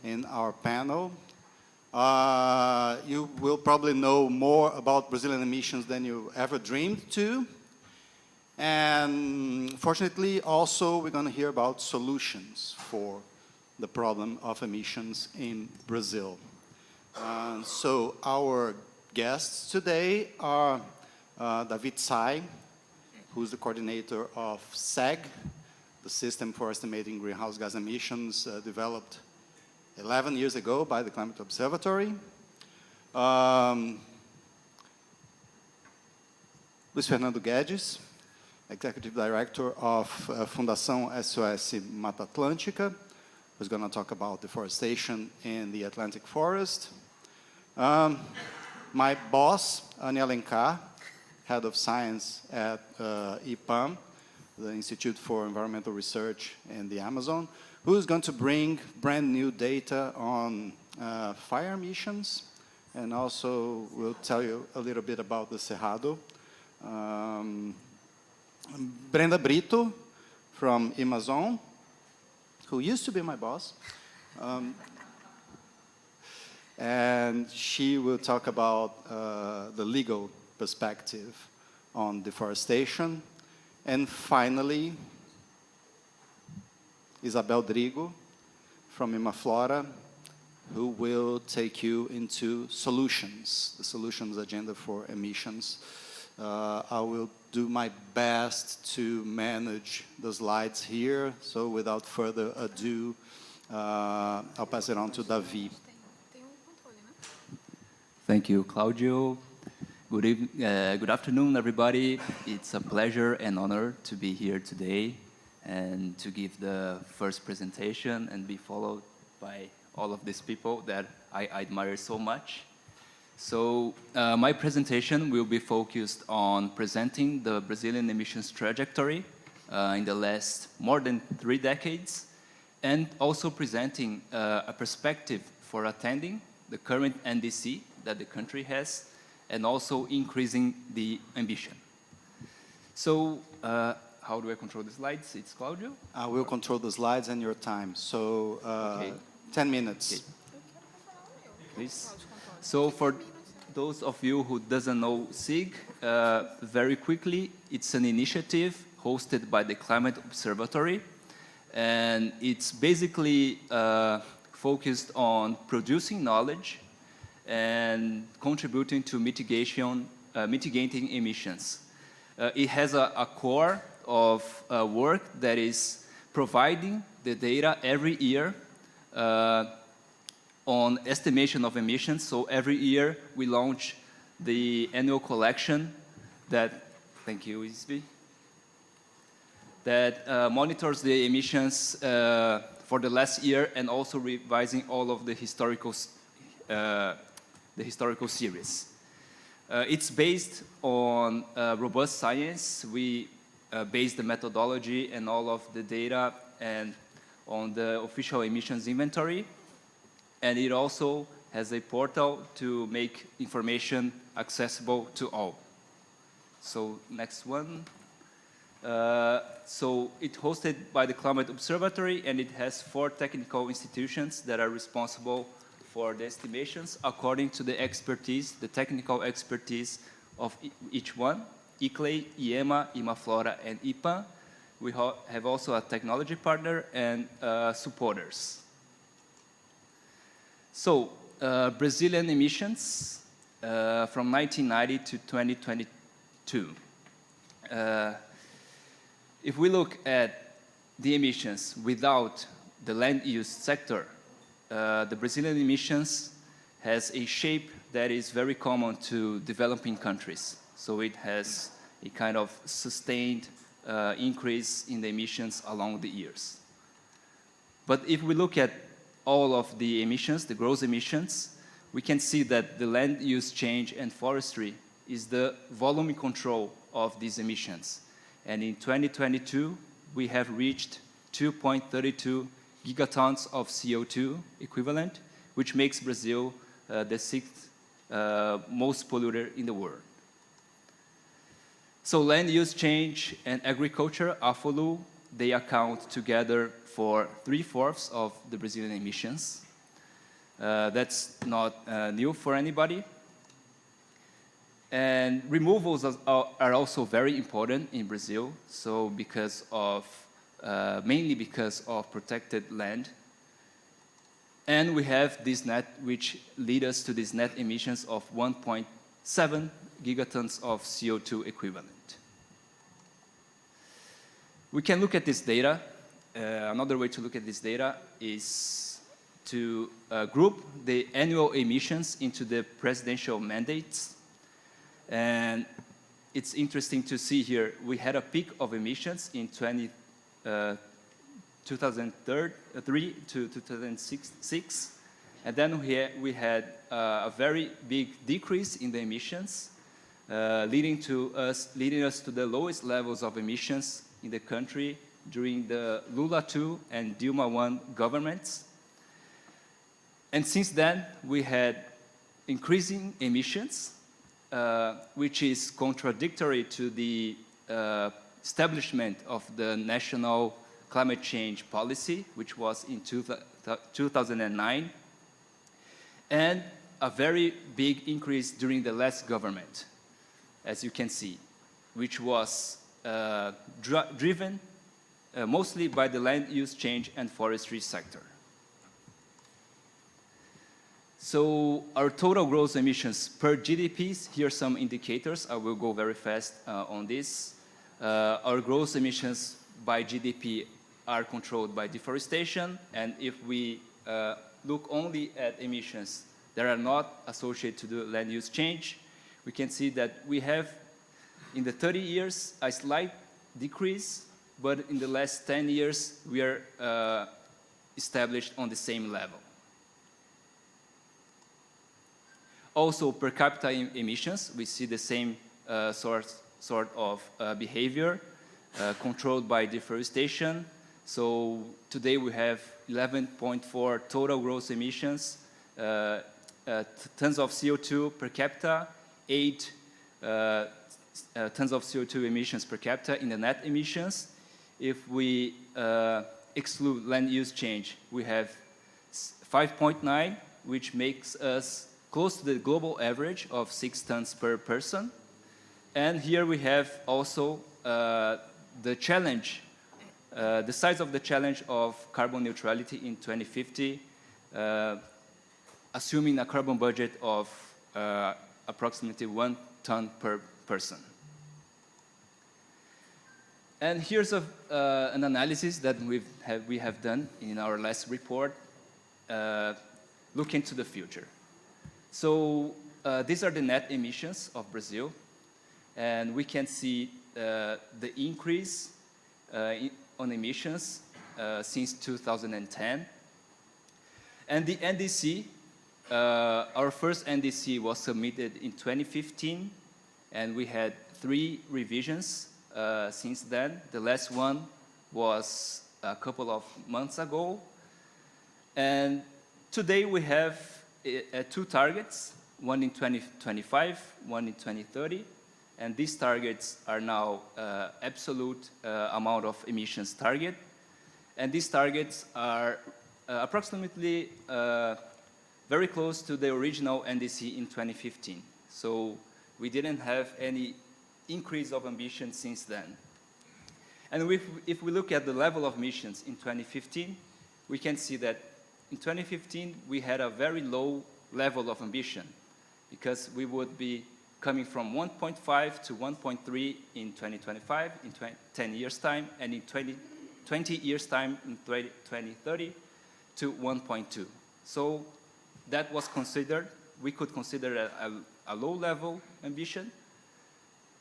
in our panel. You will probably know more about Brazilian emissions than you ever dreamed to. And fortunately, also, we're going to hear about solutions for the problem of emissions in Brazil. So our guests today are David Tsai, who's the coordinator of SEG, the System for Estimating Greenhouse Gas Emissions, developed 11 years ago by the Climate Observatory. Luiz Fernando Guedes, Executive Director of Fundação SOS Mata Atlântica, who's going to talk about deforestation in the Atlantic forest. My boss, Ania Alencar, Head of Science at IPAM, the Institute for Environmental Research in the Amazon, who is going to bring brand new data on fire emissions, and also will tell you a little bit about the Cerrado. Brenda Brito from Imazon, who used to be my boss, and she will talk about the legal perspective on deforestation. And finally, Isabel Drigo from Imaflora, who will take you into solutions, the solutions agenda for emissions. I will do my best to manage the slides here, so without further ado, I'll pass it on to David. Thank you, Claudio. Good afternoon, everybody. It's a pleasure and honor to be here today and to give the first presentation and be followed by all of these people that I admire so much. So my presentation will be focused on presenting the Brazilian emissions trajectory in the last more than 3 decades, and also presenting a perspective for attending the current NDC that the country has, and also increasing the ambition. So how do I control the slides? It's Claudio? I will control the slides and your time. So okay. 10 minutes. Okay. Please. So for those of you who doesn't know SIG, very quickly, it's an initiative hosted by the Climate Observatory, and it's basically focused on producing knowledge and contributing to mitigating emissions. It has a core of work that is providing the data every year on estimation of emissions. So every year we launch the annual collection that, thank you, Isby, that monitors the emissions for the last year, and also revising all of the historical series. It's based on robust science. We base the methodology and all of the data and on the official emissions inventory. And it also has a portal to make information accessible to all. So next one. So it's hosted by the Climate Observatory, and it has 4 technical institutions that are responsible for the estimations according to the expertise, the technical expertise of each one: ICLEI, IEMA, Imaflora, and IPAM. We have also a technology partner and supporters. So Brazilian emissions from 1990 to 2022. If we look at the emissions without the land use sector, the Brazilian emissions has a shape that is very common to developing countries. So it has a kind of sustained increase in the emissions along the years. But if we look at all of the emissions, the gross emissions, we can see that the land use change and forestry is the volume control of these emissions. And in 2022, we have reached 2.32 gigatons of CO2 equivalent, which makes Brazil the 6th most polluter in the world. So land use change and agriculture, AFOLU, they account together for 3/4 of the Brazilian emissions. That's not new for anybody. And removals are also very important in Brazil, so because of, mainly because of protected land. And we have this net, which lead us to these net emissions of 1.7 gigatons of CO2 equivalent. We can look at this data. Another way to look at this data is to group the annual emissions into the presidential mandates. And it's interesting to see here, we had a peak of emissions in 2003 to 2006. And then we had a very big decrease in the emissions, leading us to the lowest levels of emissions in the country during the Lula II and Dilma I governments. And since then, we had increasing emissions, which is contradictory to the establishment of the National Climate Change Policy, which was in 2009, and a very big increase during the last government, as you can see, which was driven mostly by the land use change and forestry sector. So our total gross emissions per GDP, here are some indicators. I will go very fast on this. Our gross emissions by GDP are controlled by deforestation, and if we look only at emissions that are not associated to the land use change, we can see that we have, in the 30 years, a slight decrease, but in the last 10 years, we are established on the same level. Also, per capita emissions, we see the same sort of behavior controlled by deforestation. So today we have 11.4 total gross emissions, tons of CO2 per capita, 8 tons of CO2 emissions per capita in the net emissions. If we exclude land use change, we have 5.9, which makes us close to the global average of 6 tons per person. And here we have also the challenge, the size of the challenge of carbon neutrality in 2050, assuming a carbon budget of approximately 1 ton per person. And here's an analysis that we have done in our last report, looking to the future. So these are the net emissions of Brazil, and we can see the increase on emissions since 2010. And the NDC, our first NDC was submitted in 2015, and we had 3 revisions since then. The last one was a couple of months ago. And today we have 2 targets, one in 2025, one in 2030. And these targets are now absolute amount of emissions target. And these targets are approximately very close to the original NDC in 2015. So we didn't have any increase of ambition since then. And if we look at the level of emissions in 2015, we can see that in 2015 we had a very low level of ambition, because we would be coming from 1.5 to 1.3 in 2025, in 10 years' time, and in 20 years' time, in 2030, to 1.2. So that was considered, we could consider a low-level ambition.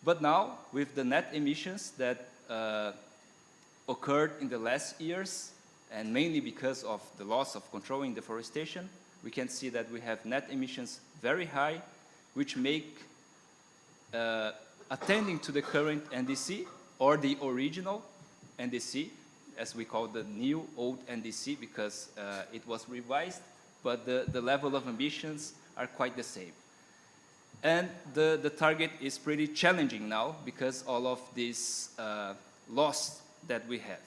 But now, with the net emissions that occurred in the last years, and mainly because of the loss of controlling deforestation, we can see that we have net emissions very high, which make attending to the current NDC, or the original NDC, as we call the new old NDC, because it was revised, but the level of ambitions are quite the same. And the target is pretty challenging now, because all of this loss that we have.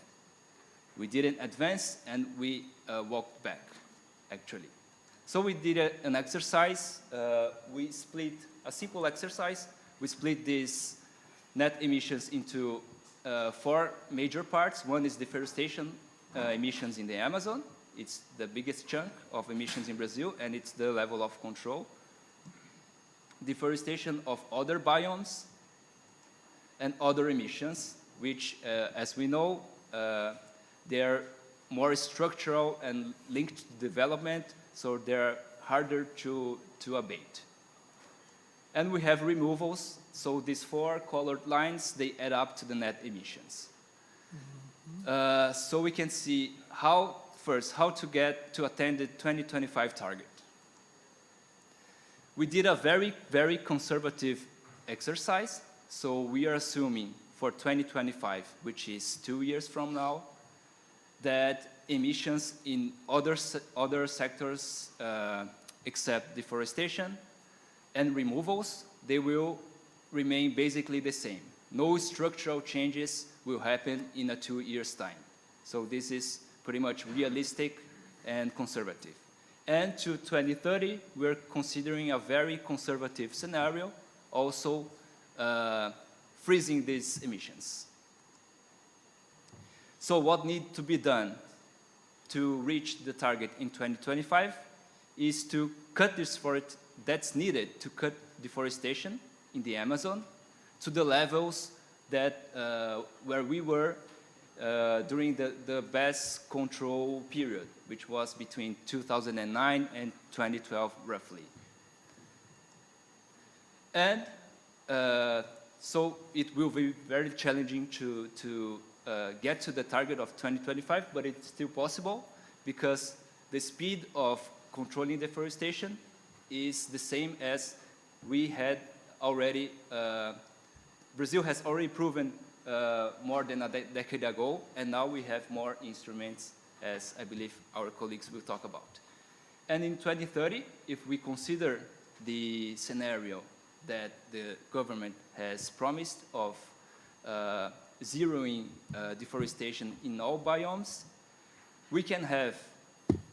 We didn't advance, and we walked back, actually. So we did an exercise. We split a simple exercise. We split these net emissions into 4 major parts. One is deforestation emissions in the Amazon. It's the biggest chunk of emissions in Brazil, and it's the level of control. Deforestation of other biomes and other emissions, which, as we know, they're more structural and linked to development, so they're harder to abate. And we have removals, so these 4 colored lines, they add up to the net emissions. So we can see how to get to attain the 2025 target. We did a very, very conservative exercise, so we are assuming for 2025, which is 2 years from now, that emissions in other sectors except deforestation and removals, they will remain basically the same. No structural changes will happen in a 2 years' time. So this is pretty much realistic and conservative. And to 2030, we're considering a very conservative scenario, also freezing these emissions. So what needs to be done to reach the target in 2025 is to cut this forest that's needed to cut deforestation in the Amazon to the levels that where we were during the best control period, which was between 2009 and 2012, roughly. And so it will be very challenging to get to the target of 2025, but it's still possible because the speed of controlling deforestation is the same as we had already, Brazil has already proven more than a decade ago, and now we have more instruments, as I believe our colleagues will talk about. And in 2030, if we consider the scenario that the government has promised of zeroing deforestation in all biomes, we can have,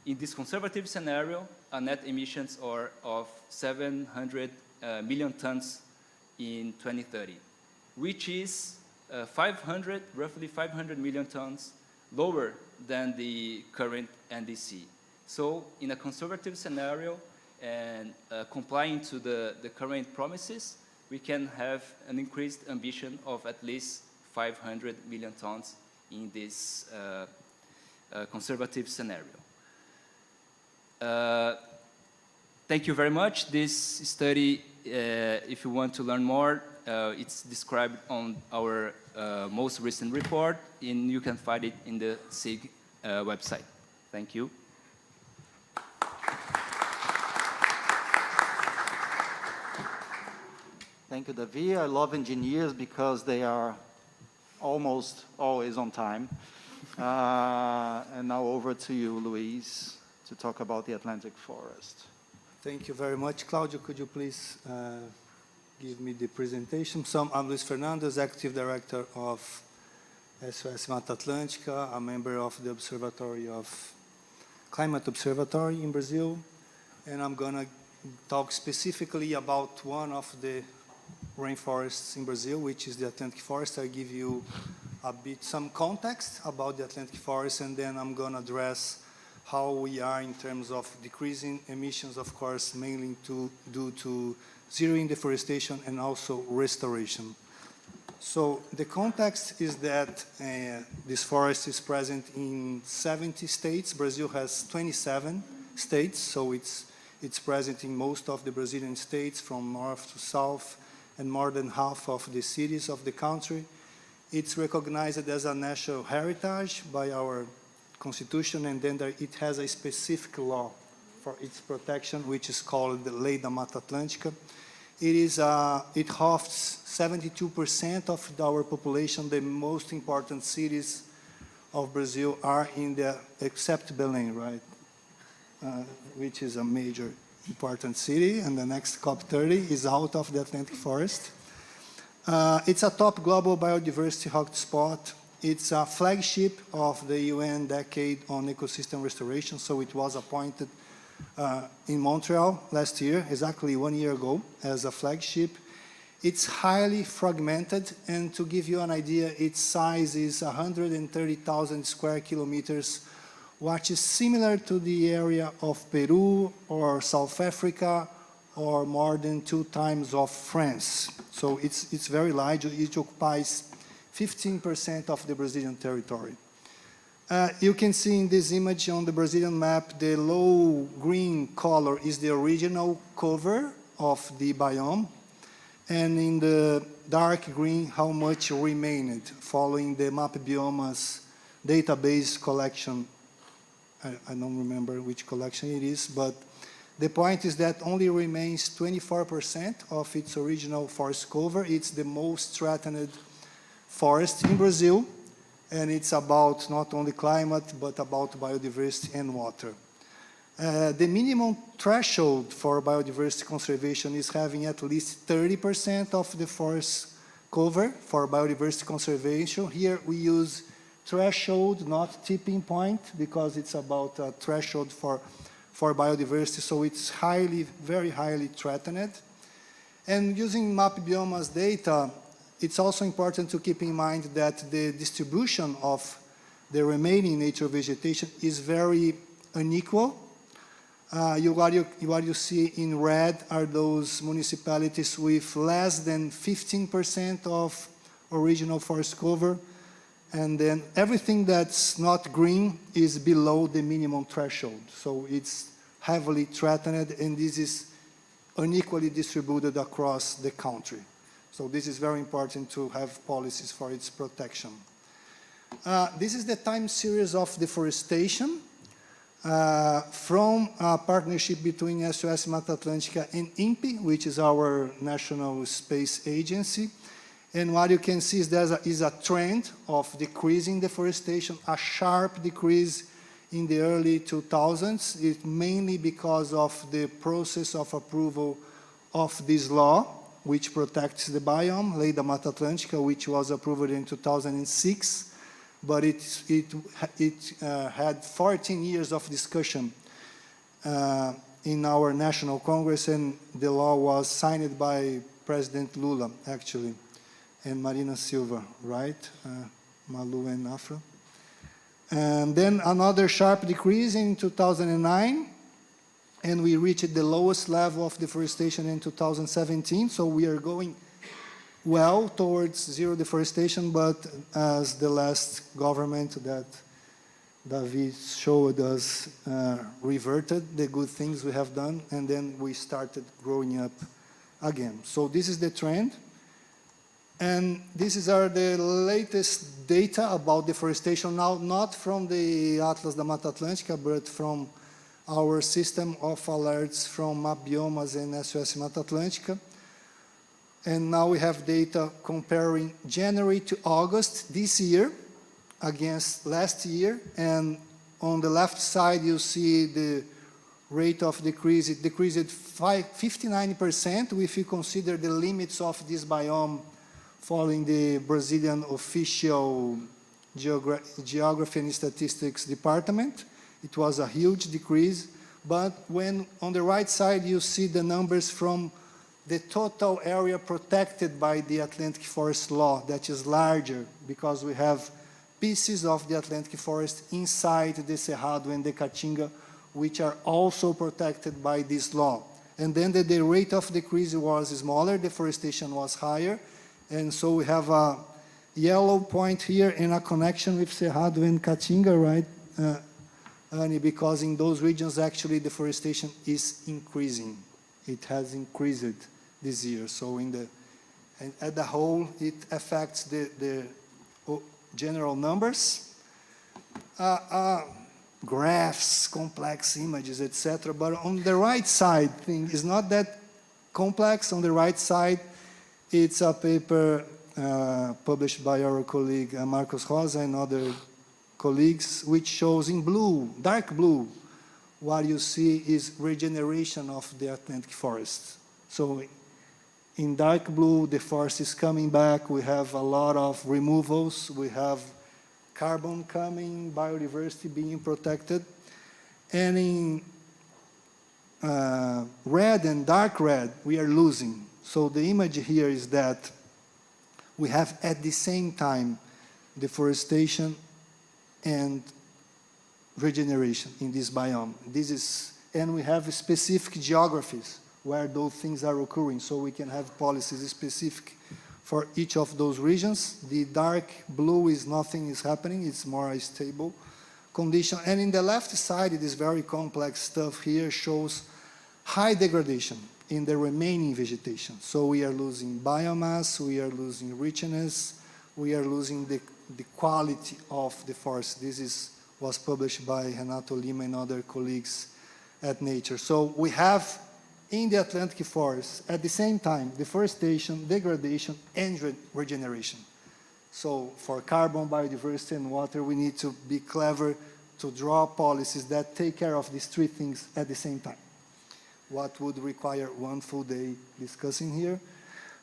in this conservative scenario, a net emissions of 700 million tons in 2030, which is roughly 500 million tons lower than the current NDC. So in a conservative scenario and complying to the current promises, we can have an increased ambition of at least 500 million tons in this conservative scenario. Thank you very much. This study, if you want to learn more, it's described on our most recent report, and you can find it in the SIG website. Thank you. Thank you, Davi. I love engineers because they are almost always on time. And now over to you, Luis, to talk about the Atlantic forest. Thank you very much. Claudio, could you please give me the presentation? I'm Luis Fernando, Executive Director of SOS Mata Atlântica, a member of the Observatório of Climate Observatory in Brazil, and I'm going to talk specifically about one of the rainforests in Brazil, which is the Atlantic forest. I'll give you some context about the Atlantic forest, and then I'm going to address how we are in terms of decreasing emissions, of course, mainly due to zeroing deforestation and also restoration. So the context is that this forest is present in 70 states. Brazil has 27 states, so it's present in most of the Brazilian states from north to south, and more than half of the cities of the country. It's recognized as a national heritage by our constitution, and then it has a specific law for its protection, which is called the Lei da Mata Atlântica. It hosts 72% of our population. The most important cities of Brazil are in the, except Belém, right? Which is a major important city, and the next COP30 is out of the Atlantic forest. It's a top global biodiversity hotspot. It's a flagship of the UN Decade on Ecosystem Restoration, so it was appointed in Montreal last year, exactly 1 year ago, as a flagship. It's highly fragmented, and to give you an idea, its size is 130,000 square kilometers, which is similar to the area of Peru or South Africa, or more than 2 times of France. So it's very large. It occupies 15% of the Brazilian territory. You can see in this image on the Brazilian map, the low green color is the original cover of the biome, and in the dark green, how much remained following the Map Biomas database collection. I don't remember which collection it is, but the point is that only remains 24% of its original forest cover. It's the most threatened forest in Brazil, and it's about not only climate, but about biodiversity and water. The minimum threshold for biodiversity conservation is having at least 30% of the forest cover for biodiversity conservation. Here we use threshold, not tipping point, because it's about a threshold for biodiversity, so it's very highly threatened. And using Map Biomas data, it's also important to keep in mind that the distribution of the remaining nature vegetation is very unequal. What you see in red are those municipalities with less than 15% of original forest cover, and then everything that's not green is below the minimum threshold. So it's heavily threatened, and this is unequally distributed across the country. So this is very important to have policies for its protection. This is the time series of deforestation from a partnership between SOS Mata Atlântica and INPE, which is our national space agency. And what you can see is there is a trend of decreasing deforestation, a sharp decrease in the early 2000s. It's mainly because of the process of approval of this law, which protects the biome, Lei da Mata Atlântica, which was approved in 2006, but it had 14 years of discussion in our National Congress, and the law was signed by President Lula, actually, and Marina Silva, right? Malu and Afra. And then another sharp decrease in 2009, and we reached the lowest level of deforestation in 2017, so we are going well towards zero deforestation, but as the last government that David showed us reverted the good things we have done, and then we started growing up again. So this is the trend. And these are the latest data about deforestation, now not from the Atlas da Mata Atlântica, but from our system of alerts from Map Biomas and SOS Mata Atlântica. And now we have data comparing January to August this year against last year. And on the left side, you see the rate of decrease. It decreased 59% if you consider the limits of this biome following the Brazilian official Geography and Statistics Department. It was a huge decrease, but when on the right side you see the numbers from the total area protected by the Atlantic Forest Law, that is larger because we have pieces of the Atlantic Forest inside the Cerrado and the Caatinga, which are also protected by this law. And then the rate of decrease was smaller, deforestation was higher, and so we have a yellow point here in a connection with Cerrado and Caatinga, right, Annie? Because in those regions, actually, deforestation is increasing. It has increased this year. So at the whole, it affects the general numbers, graphs, complex images, etc. But on the right side, thing is not that complex. On the right side, it's a paper published by our colleague Marcos Rosa and other colleagues, which shows in blue, dark blue, what you see is regeneration of the Atlantic forest. So in dark blue, the forest is coming back. We have a lot of removals. We have carbon coming, biodiversity being protected. And in red and dark red, we are losing. So the image here is that we have at the same time deforestation and regeneration in this biome. And we have specific geographies where those things are occurring, so we can have policies specific for each of those regions. The dark blue is nothing is happening, it's more a stable condition. And in the left side, this very complex stuff here shows high degradation in the remaining vegetation. So we are losing biomass, we are losing richness, we are losing the quality of the forest. Was published by Renato Lima and other colleagues at Nature. So we have in the Atlantic forest, at the same time, deforestation, degradation, and regeneration. So for carbon, biodiversity, and water, we need to be clever to draw policies that take care of these three things at the same time. What would require one full day discussing here.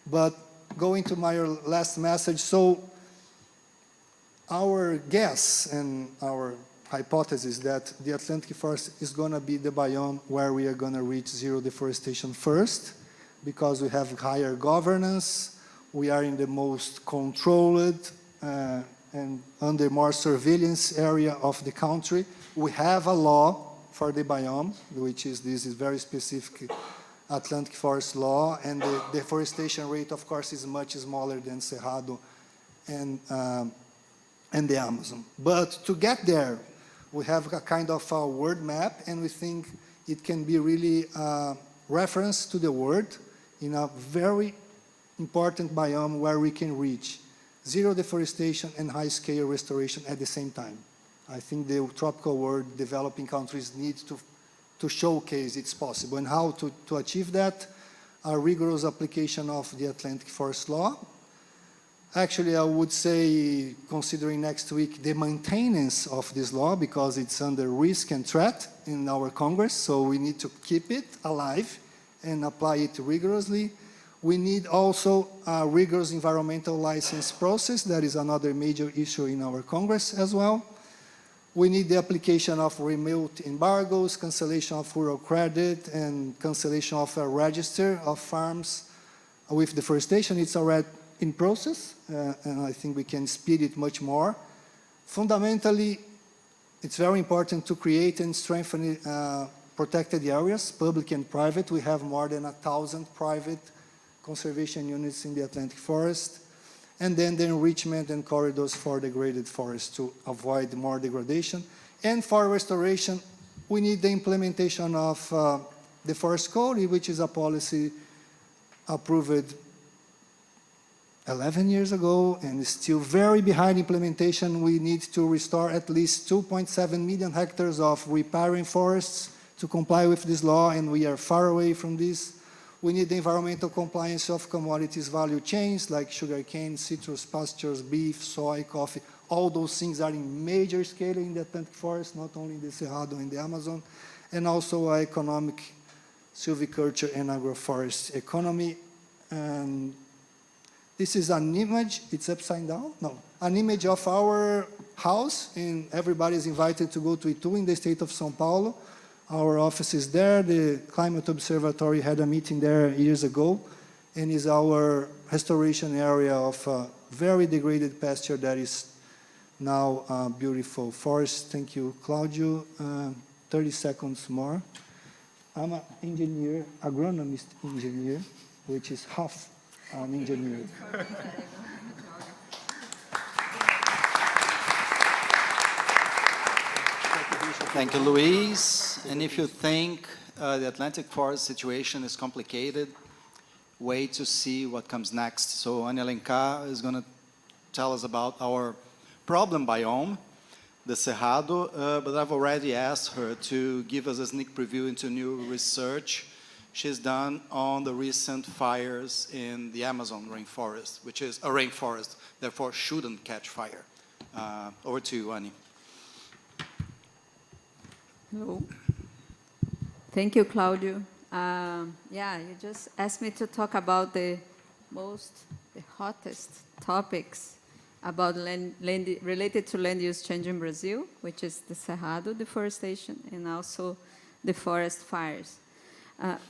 But going to my last message, so our guess and our hypothesis that the Atlantic forest is going to be the biome where we are going to reach zero deforestation first, because we have higher governance, we are in the most controlled and under more surveillance area of the country. We have a law for the biome, which is this is very specific Atlantic forest law, and the deforestation rate, of course, is much smaller than Cerrado and the Amazon. But to get there, we have a kind of a word map, and we think it can be really a reference to the world in a very important biome where we can reach zero deforestation and high-scale restoration at the same time. I think the tropical world, developing countries need to showcase it's possible. And how to achieve that? A rigorous application of the Atlantic Forest Law. Actually, I would say, considering next week, the maintenance of this law, because it's under risk and threat in our Congress, so we need to keep it alive and apply it rigorously. We need also a rigorous environmental license process. That is another major issue in our Congress as well. We need the application of remote embargoes, cancellation of rural credit, and cancellation of a register of farms with deforestation. It's already in process, and I think we can speed it much more. Fundamentally, it's very important to create and strengthen protected areas, public and private. We have more than 1,000 private conservation units in the Atlantic forest. And then the enrichment and corridors for degraded forests to avoid more degradation. And for restoration, we need the implementation of the Forest Code, which is a policy approved 11 years ago and is still very behind implementation. We need to restore at least 2.7 million hectares of riparian forests to comply with this law, and we are far away from this. We need the environmental compliance of commodities value chains like sugarcane, citrus, pastures, beef, soy, coffee. All those things are in major scale in the Atlantic forest, not only in the Cerrado and the Amazon, and also economic silviculture and agroforest economy. And this is an image, it's upside down? No, an image of our house, and everybody is invited to go to Itu in the state of São Paulo. Our office is there. The Climate Observatory had a meeting there years ago, and is our restoration area of a very degraded pasture that is now a beautiful forest. Thank you, Claudio. 30 seconds more. I'm an engineer, agronomist engineer, which is half an engineer. Thank you, Luis. And if you think the Atlantic forest situation is complicated, wait to see what comes next. So Anya Alencar is going to tell us about our problem biome, the Cerrado, but I've already asked her to give us a sneak preview into new research she's done on the recent fires in the Amazon rainforest, which is a rainforest, therefore shouldn't catch fire. Over to you, Annie. Hello. Thank you, Claudio. Yeah, you just asked me to talk about the hottest topics about related to land use change in Brazil, which is the Cerrado deforestation and also the forest fires.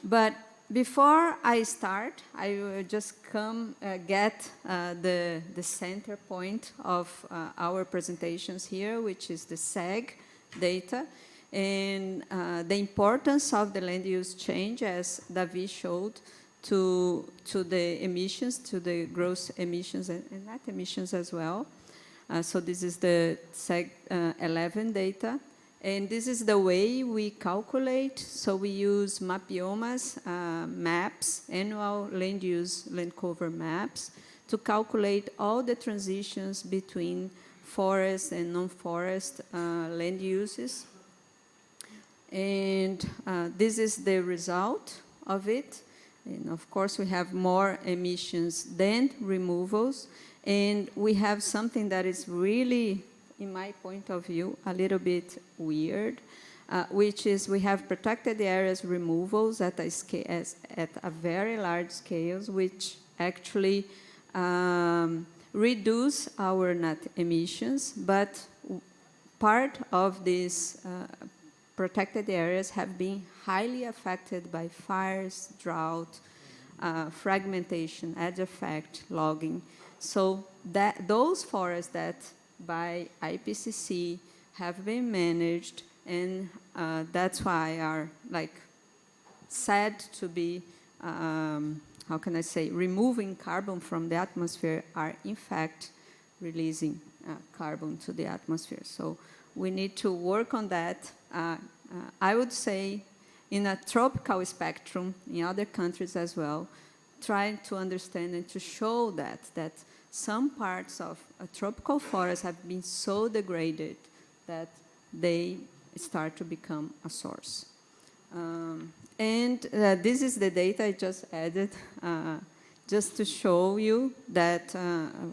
But before I start, I will just get the center point of our presentations here, which is the SEG data, and the importance of the land use change, as Davi showed, to the emissions, to the gross emissions and net emissions as well. So this is the SEG 11 data. And this is the way we calculate. So we use Mapioma's maps, annual land use, land cover maps, to calculate all the transitions between forest and non-forest land uses. And this is the result of it. And of course, we have more emissions than removals. And we have something that is really, in my point of view, a little bit weird, which is we have protected areas removals at a very large scales, which actually reduce our net emissions, but part of these protected areas have been highly affected by fires, drought, fragmentation, edge effect, logging. So those forests that by IPCC have been managed, and that's why are like said to be, how can I say, removing carbon from the atmosphere, are in fact releasing carbon to the atmosphere. So we need to work on that. I would say in a tropical spectrum, in other countries as well, trying to understand and to show that some parts of a tropical forest have been so degraded that they start to become a source. And this is the data I just added, just to show you that,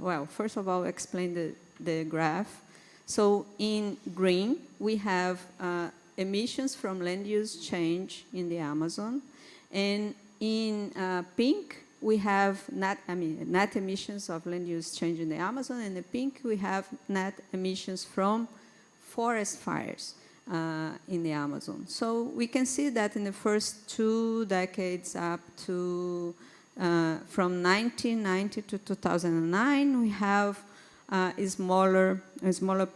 well, first of all, explain the graph. So in green, we have emissions from land use change in the Amazon. And in pink, we have net emissions of land use change in the Amazon. And in pink, we have net emissions from forest fires in the Amazon. So we can see that in the first 2 decades up to from 1990 to 2009, we have a smaller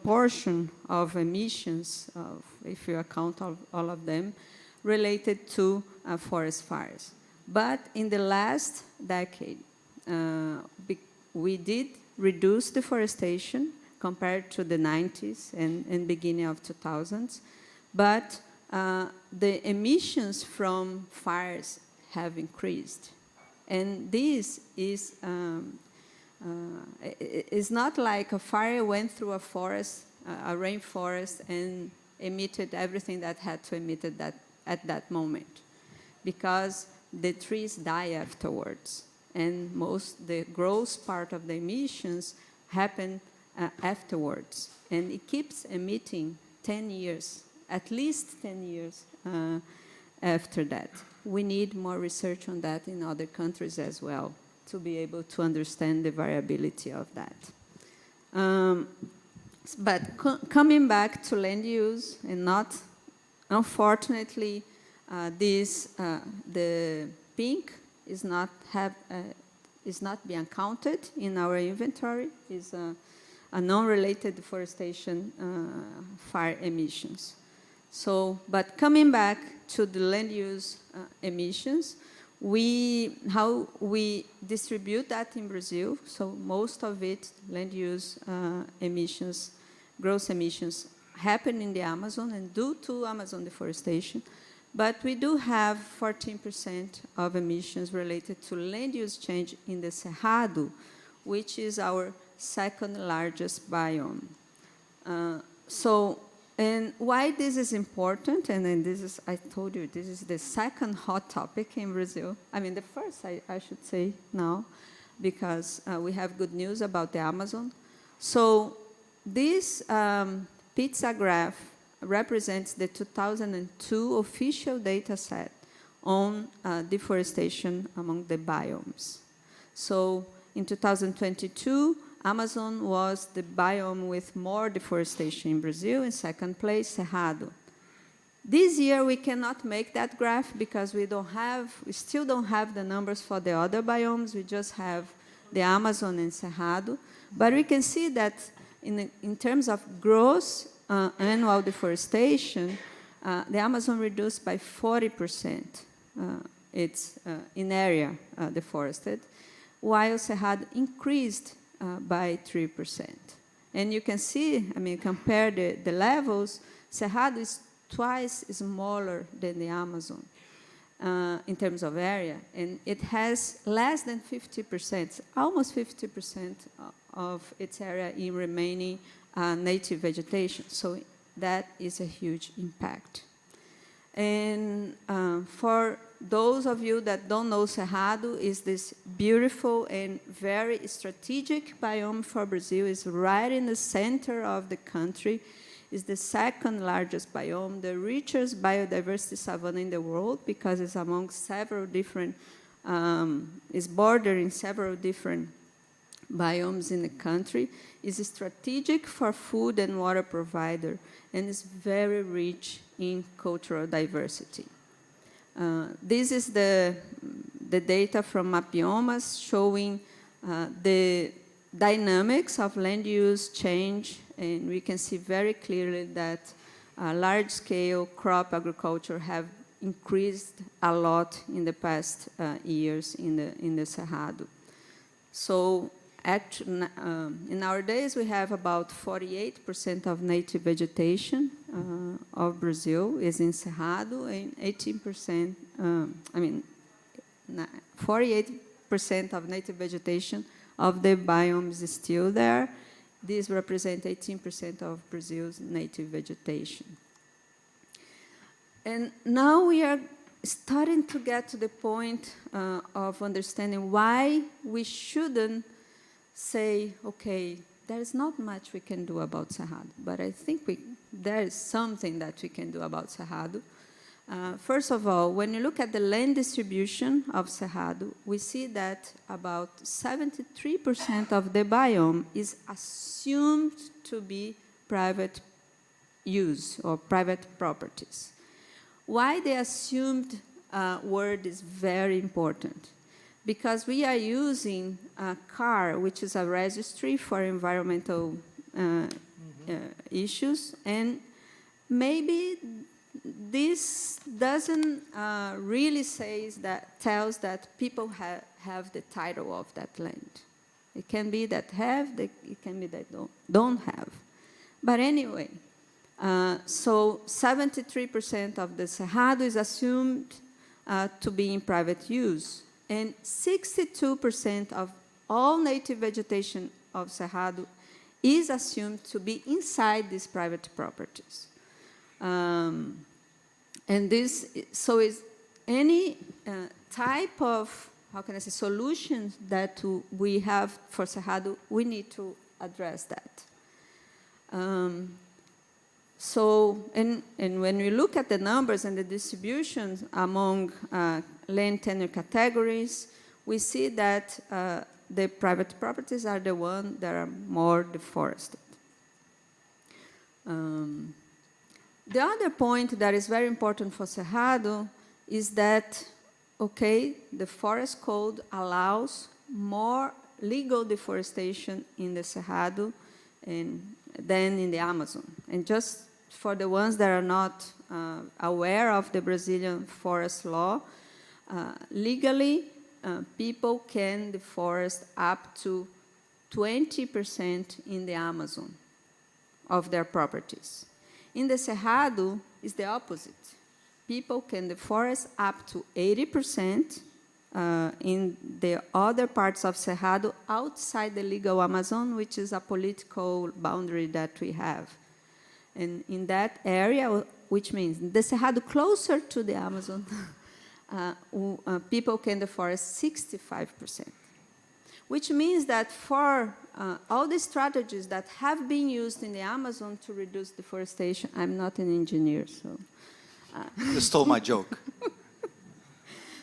portion of emissions, if you account all of them, related to forest fires. But in the last decade, we did reduce deforestation compared to the 90s and beginning of 2000s. But the emissions from fires have increased. And this is not like a fire went through a forest, a rainforest, and emitted everything that had to emit at that moment. Because the trees die afterwards. And the gross part of the emissions happen afterwards. And it keeps emitting 10 years, at least 10 years after that. We need more research on that in other countries as well to be able to understand the variability of that. But coming back to land use, and not, unfortunately, the pink is not being counted in our inventory. Is a non-related deforestation fire emissions. So, but coming back to the land use emissions, how we distribute that in Brazil. So most of it, land use emissions, gross emissions, happen in the Amazon and due to Amazon deforestation. But we do have 14% of emissions related to land use change in the Cerrado, which is our second largest biome. And why this is important, and then this is, I told you, this is the second hot topic in Brazil. I mean, the first, I should say now, because we have good news about the Amazon. So this pizza graph represents the 2002 official data set on deforestation among the biomes. So in 2022, Amazon was the biome with more deforestation in Brazil. In second place, Cerrado. This year we cannot make that graph because we still don't have the numbers for the other biomes. We just have the Amazon and Cerrado. But we can see that in terms of gross annual deforestation, the Amazon reduced by 40% its in area deforested, while Cerrado increased by 3%. And you can see, I mean, compare the levels, Cerrado is twice smaller than the Amazon in terms of area, and it has less than 50%, almost 50% of its area in remaining native vegetation. So that is a huge impact. And for those of you that don't know, Cerrado is this beautiful and very strategic biome for Brazil. It's right in the center of the country. It's the second largest biome, the richest biodiversity savanna in the world, because it's among several different, it's bordering several different biomes in the country. It's strategic for food and water provider, and is very rich in cultural diversity. This is the data from Mapiomas showing the dynamics of land use change, and we can see very clearly that large-scale crop agriculture have increased a lot in the past years in the Cerrado. So in our days, we have about 48% of native vegetation of Brazil is in Cerrado, and 18%, 48% of native vegetation of the biomes is still there. These represent 18% of Brazil's native vegetation. And now we are starting to get to the point of understanding why we shouldn't say, okay, there's not much we can do about Cerrado, but I think there is something that we can do about Cerrado. First of all, when you look at the land distribution of Cerrado, we see that about 73% of the biome is assumed to be private use or private properties. Why the assumed word is very important? Because we are using a CAR, which is a registry for environmental issues, and maybe this doesn't really tells that people have the title of that land. It can be that have, it can be that don't have. But anyway, so 73% of the Cerrado is assumed to be in private use, and 62% of all native vegetation of Cerrado is assumed to be inside these private properties. And this, so is any type of, how can I say, solutions that we have for Cerrado, we need to address that. And when we look at the numbers and the distributions among land tenure categories, we see that the private properties are the ones that are more deforested. The other point that is very important for Cerrado is that, okay, the forest code allows more legal deforestation in the Cerrado than in the Amazon. And just for the ones that are not aware of the Brazilian forest law, legally, people can deforest up to 20% in the Amazon of their properties. In the Cerrado, it's the opposite. People can deforest up to 80% in the other parts of Cerrado outside the legal Amazon, which is a political boundary that we have. And in that area, which means the Cerrado closer to the Amazon, people can deforest 65%. Which means that for all the strategies that have been used in the Amazon to reduce deforestation, I'm not an engineer, so... You stole my joke.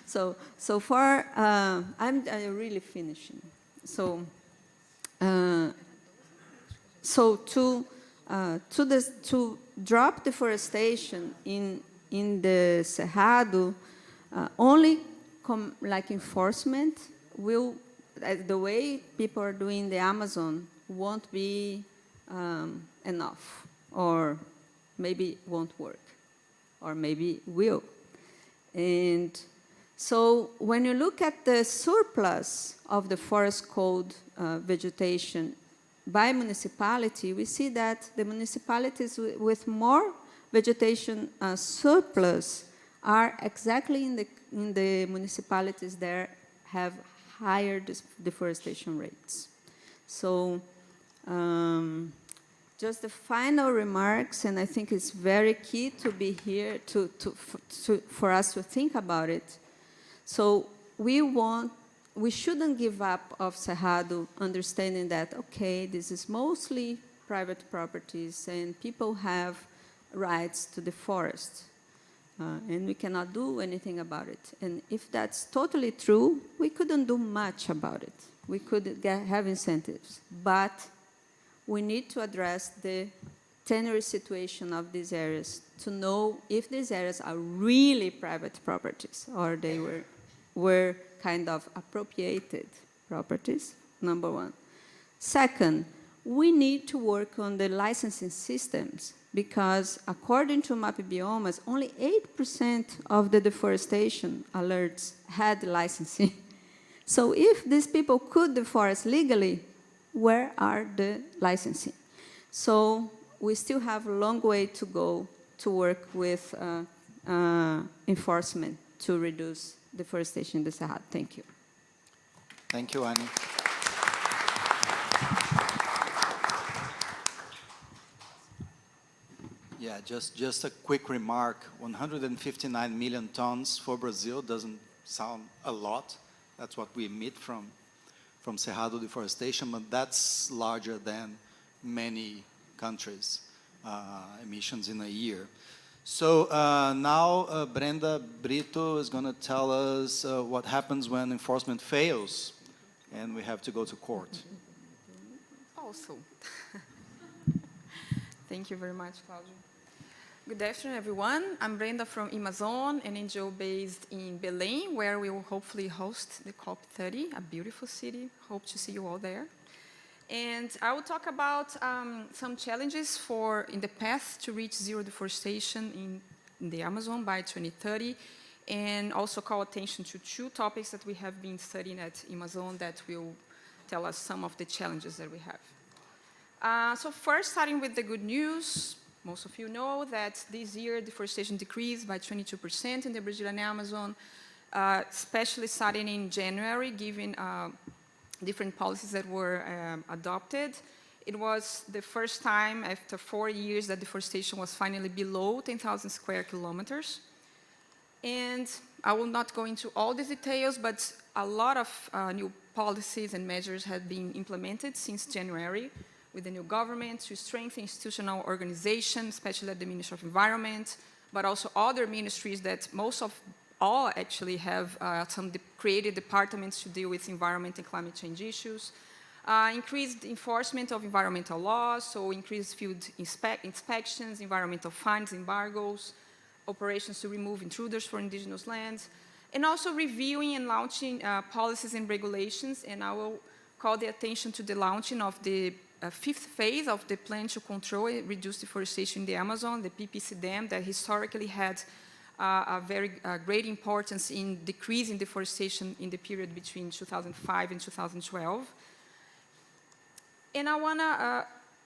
So far, I'm really finishing. So to drop deforestation in in the Cerrado, only like enforcement will, the way people are doing the Amazon won't be enough, or maybe won't work, or maybe will. And so when you look at the surplus of the forest code vegetation by municipality, we see that the municipalities with more vegetation surplus are exactly in the municipalities that have higher deforestation rates. So just the final remarks, and I think it's very key to be here for us to think about it. So we shouldn't give up of Cerrado, understanding that, okay, this is mostly private properties and people have rights to the forest. And we cannot do anything about it. And if that's totally true, we couldn't do much about it. We could have incentives. But we need to address the tenuous situation of these areas to know if these areas are really private properties or they were kind of appropriated properties, number one. Second, we need to work on the licensing systems because according to MAP Biomes, only 8% of the deforestation alerts had licensing. So if these people could deforest legally, where are the licensing? So we still have a long way to go to work with enforcement to reduce deforestation in the Cerrado. Thank you. Thank you, Annie. Yeah, just a quick remark. 159 million tons for Brazil doesn't sound a lot. That's what we emit from Cerrado deforestation, but that's larger than many countries' emissions in a year. So now Brenda Brito is going to tell us what happens when enforcement fails and we have to go to court. Also. Thank you very much, Claudio. Good afternoon, everyone. I'm Brenda from Imazon, an NGO based in Belém, where we will hopefully host the COP30, a beautiful city. Hope to see you all there. And I will talk about some challenges in the path to reach zero deforestation in the Amazon by 2030, and also call attention to two topics that we have been studying at Imazon that will tell us some of the challenges that we have. So first, starting with the good news, most of you know that this year deforestation decreased by 22% in the Brazilian Amazon, especially starting in January, given different policies that were adopted. It was the first time after 4 years that deforestation was finally below 10,000 square kilometers. And I will not go into all these details, but a lot of new policies and measures have been implemented since January with the new government to strengthen institutional organization, especially at the Ministry of Environment, but also other ministries that most of all actually have some created departments to deal with environment and climate change issues. Increased enforcement of environmental laws, so increased field inspections, environmental fines, embargoes, operations to remove intruders for indigenous lands, and also reviewing and launching policies and regulations. And I will call the attention to the launching of the fifth phase of the plan to control and reduce deforestation in the Amazon, the PPCDAM, that historically had a very great importance in decreasing deforestation in the period between 2005 and 2012. And I want to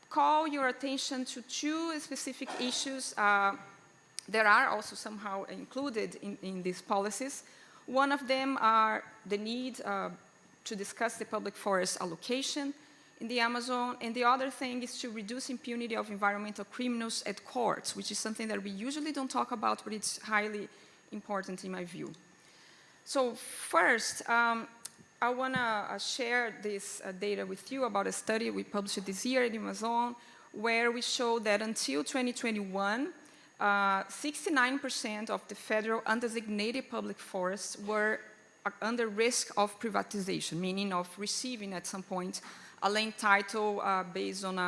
call your attention to two specific issues that are also somehow included in these policies. One of them are the need to discuss the public forest allocation in the Amazon, and the other thing is to reduce impunity of environmental criminals at courts, which is something that we usually don't talk about, but it's highly important in my view. So first, I want to share this data with you about a study we published this year in Amazon, where we show that until 2021, 69% of the federal undesignated public forests were under risk of privatization, meaning of receiving at some point a land title based on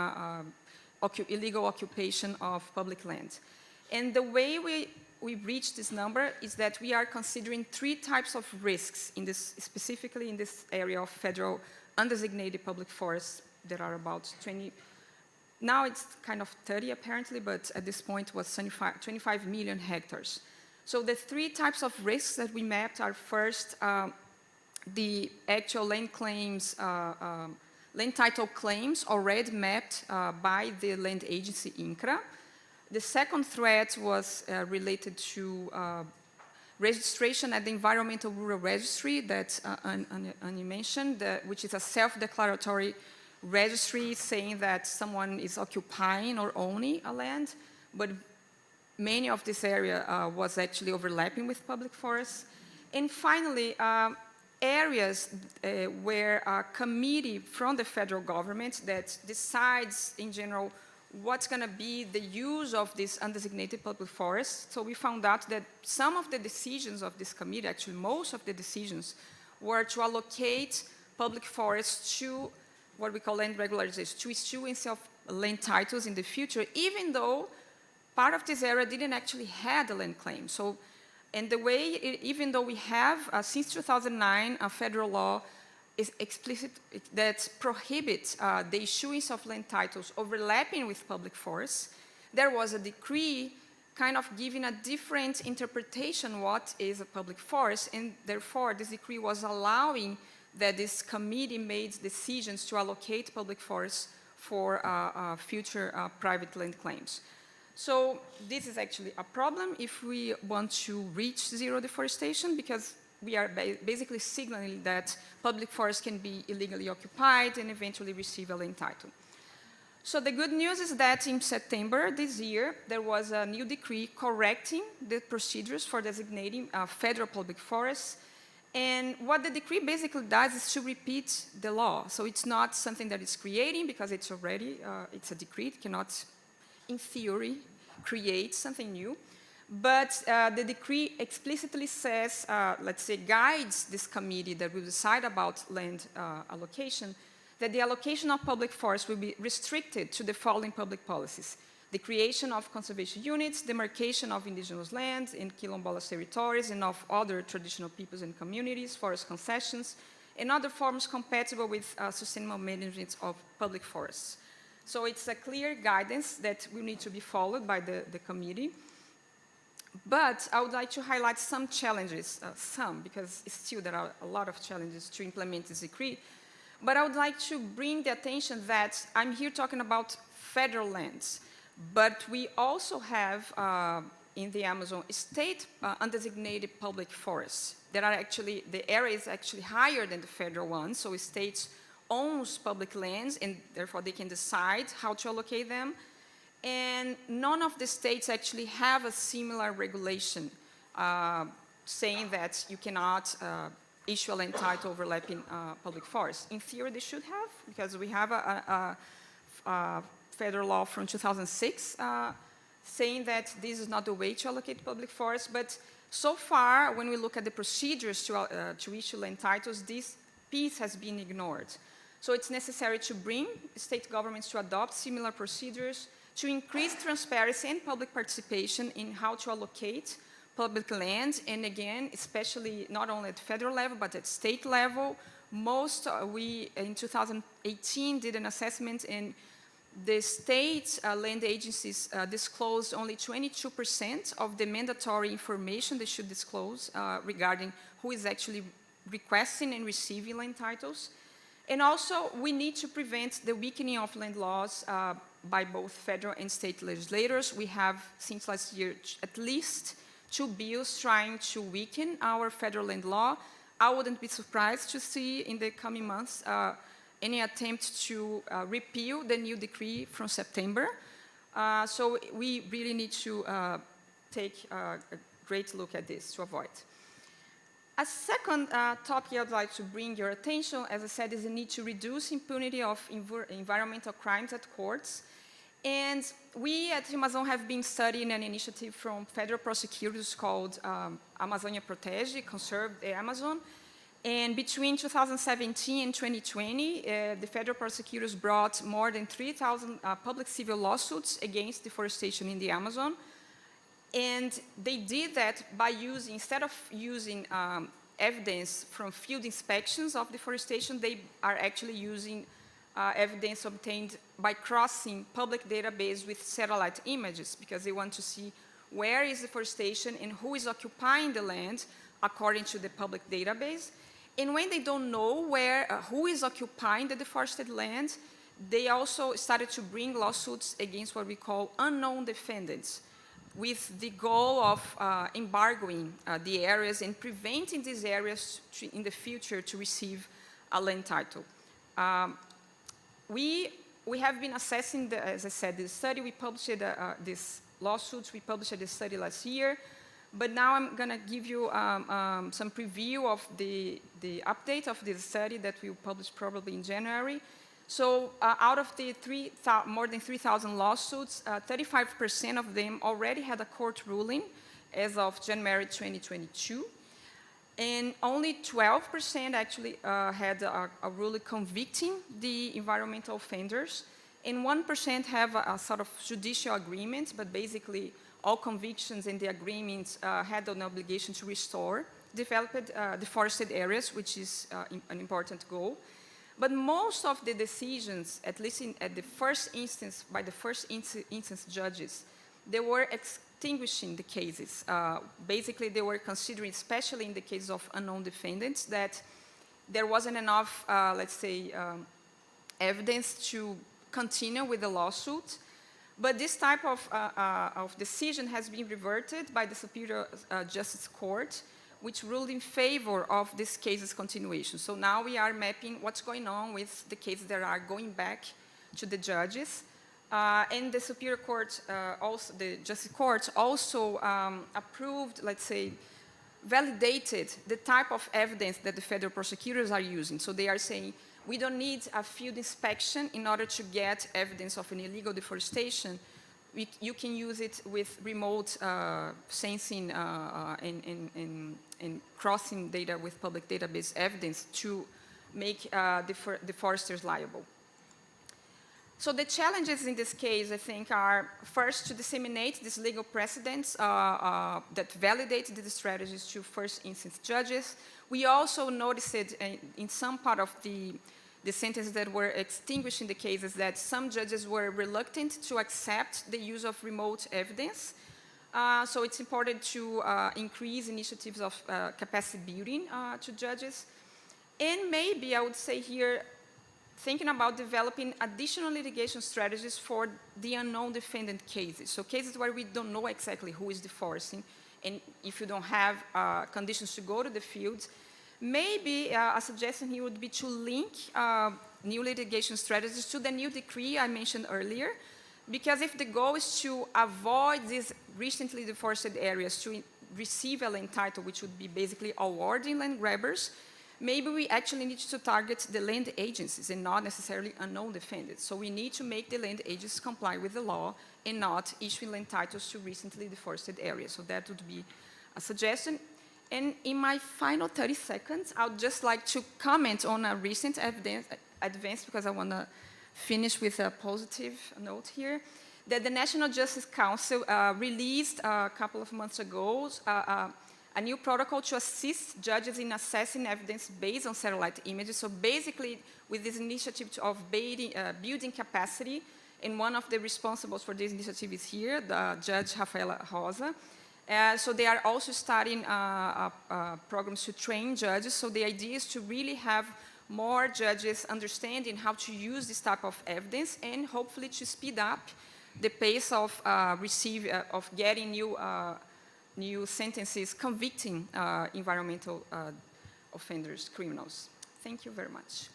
illegal occupation of public land. And the way we we reached this number is that we are considering 3 types of risks in this, specifically in this area of federal undesignated public forests. There are about 20, now it's kind of 30 apparently, but at this point was 25 million hectares. So the 3 types of risks that we mapped are first, the actual land claims, land title claims already mapped by the land agency INCRA. The second threat was related to registration at the Environmental Rural Registry that Annie mentioned, which is a self-declaratory registry saying that someone is occupying or owning a land, but many of this area was actually overlapping with public forests. And finally, areas where a committee from the federal government that decides in general what's going to be the use of this undesignated public forest. So we found out that some of the decisions of this committee, actually most of the decisions, were to allocate public forests to what we call land regularization, to issuance of land titles in the future, even though part of this area didn't actually have a land claim. So, and the way, even though we have, since 2009, a federal law is explicit that prohibits the issuance of land titles overlapping with public forests, there was a decree kind of giving a different interpretation what is a public forest, and therefore this decree was allowing that this committee made decisions to allocate public forests for future private land claims. So this is actually a problem if we want to reach zero deforestation, because we are basically signaling that public forests can be illegally occupied and eventually receive a land title. So the good news is that in September this year, there was a new decree correcting the procedures for designating federal public forests. And what the decree basically does is to repeat the law. So it's not something that it's creating, because it's already, it's a decree. It cannot, in theory, create something new. But the decree explicitly says, let's say, guides this committee that will decide about land allocation, that the allocation of public forests will be restricted to the following public policies: the creation of conservation units, demarcation of indigenous lands in quilombolas territories and of other traditional peoples and communities, forest concessions, and other forms compatible with sustainable management of public forests. So it's a clear guidance that will need to be followed by the committee. But I would like to highlight some challenges, because still there are a lot of challenges to implement this decree. But I would like to bring the attention that I'm here talking about federal lands, but we also have in the Amazon state undesignated public forests. There are actually, the area is actually higher than the federal one, so states owns public lands and therefore they can decide how to allocate them. And none of the states actually have a similar regulation saying that you cannot issue a land title overlapping public forests. In theory, they should have, because we have a federal law from 2006 saying that this is not the way to allocate public forests. But so far, when we look at the procedures to issue land titles, this piece has been ignored. So it's necessary to bring state governments to adopt similar procedures, to increase transparency and public participation in how to allocate public land. And again, especially not only at federal level, but at state level. We, in 2018, did an assessment, and the state land agencies disclosed only 22% of the mandatory information they should disclose regarding who is actually requesting and receiving land titles. And also, we need to prevent the weakening of land laws by both federal and state legislators. We have, since last year, at least 2 bills trying to weaken our federal land law. I wouldn't be surprised to see in the coming months any attempt to repeal the new decree from September. So we really need to take a great look at this to avoid. A second topic I'd like to bring your attention, as I said, is the need to reduce impunity of environmental crimes at courts. And we at Imazon have been studying an initiative from federal prosecutors called Amazônia Protege, Conserve the Amazon. And between 2017 and 2020, the federal prosecutors brought more than 3,000 public civil lawsuits against deforestation in the Amazon. And they did that by using, instead of using evidence from field inspections of deforestation, they are actually using evidence obtained by crossing public database with satellite images, because they want to see where is deforestation and who is occupying the land according to the public database. And when they don't know who is occupying the deforested land, they also started to bring lawsuits against what we call unknown defendants, with the goal of embargoing the areas and preventing these areas in the future to receive a land title. We have been assessing, as I said, this study. We published these lawsuits. We published this study last year. But now I'm going to give you some preview of the update of this study that we will publish probably in January. So out of the more than 3,000 lawsuits, 35% of them already had a court ruling as of January 2022. And only 12% actually had a ruling convicting the environmental offenders. And 1% have a sort of judicial agreement, but basically all convictions and the agreements had an obligation to restore developed deforested areas, which is an important goal. But most of the decisions, at least at the first instance, by the first instance judges, they were extinguishing the cases. Basically, they were considering, especially in the case of unknown defendants, that there wasn't enough, let's say, evidence to continue with the lawsuit. But this type of decision has been reverted by the Superior Justice Court, which ruled in favor of this case's continuation. So now we are mapping what's going on with the cases that are going back to the judges. And the Superior Court, also the Justice Court, also approved, let's say, validated the type of evidence that the federal prosecutors are using. So they are saying, we don't need a field inspection in order to get evidence of an illegal deforestation. You can use it with remote sensing and crossing data with public database evidence to make the foresters liable. So the challenges in this case, I think, are first to disseminate these legal precedents that validate the strategies to first instance judges. We also noticed in some part of the sentences that were extinguishing the cases that some judges were reluctant to accept the use of remote evidence. So it's important to increase initiatives of capacity building to judges. And maybe I would say here, thinking about developing additional litigation strategies for the unknown defendant cases. So cases where we don't know exactly who is deforesting, and if you don't have conditions to go to the fields, maybe a suggestion here would be to link new litigation strategies to the new decree I mentioned earlier, because if the goal is to avoid these recently deforested areas to receive a land title, which would be basically awarding land grabbers, maybe we actually need to target the land agencies and not necessarily unknown defendants. So we need to make the land agencies comply with the law and not issuing land titles to recently deforested areas. So that would be a suggestion. And in my final 30 seconds, I would just like to comment on a recent advance, because I want to finish with a positive note here, that the National Justice Council released a couple of months ago a new protocol to assist judges in assessing evidence based on satellite images. So basically, with this initiative of building capacity, and one of the responsibles for this initiative is here, the Judge Rafaela Rosa. So they are also starting programs to train judges. So the idea is to really have more judges understanding how to use this type of evidence, and hopefully to speed up the pace of getting new sentences convicting environmental offenders, criminals. Thank you very much.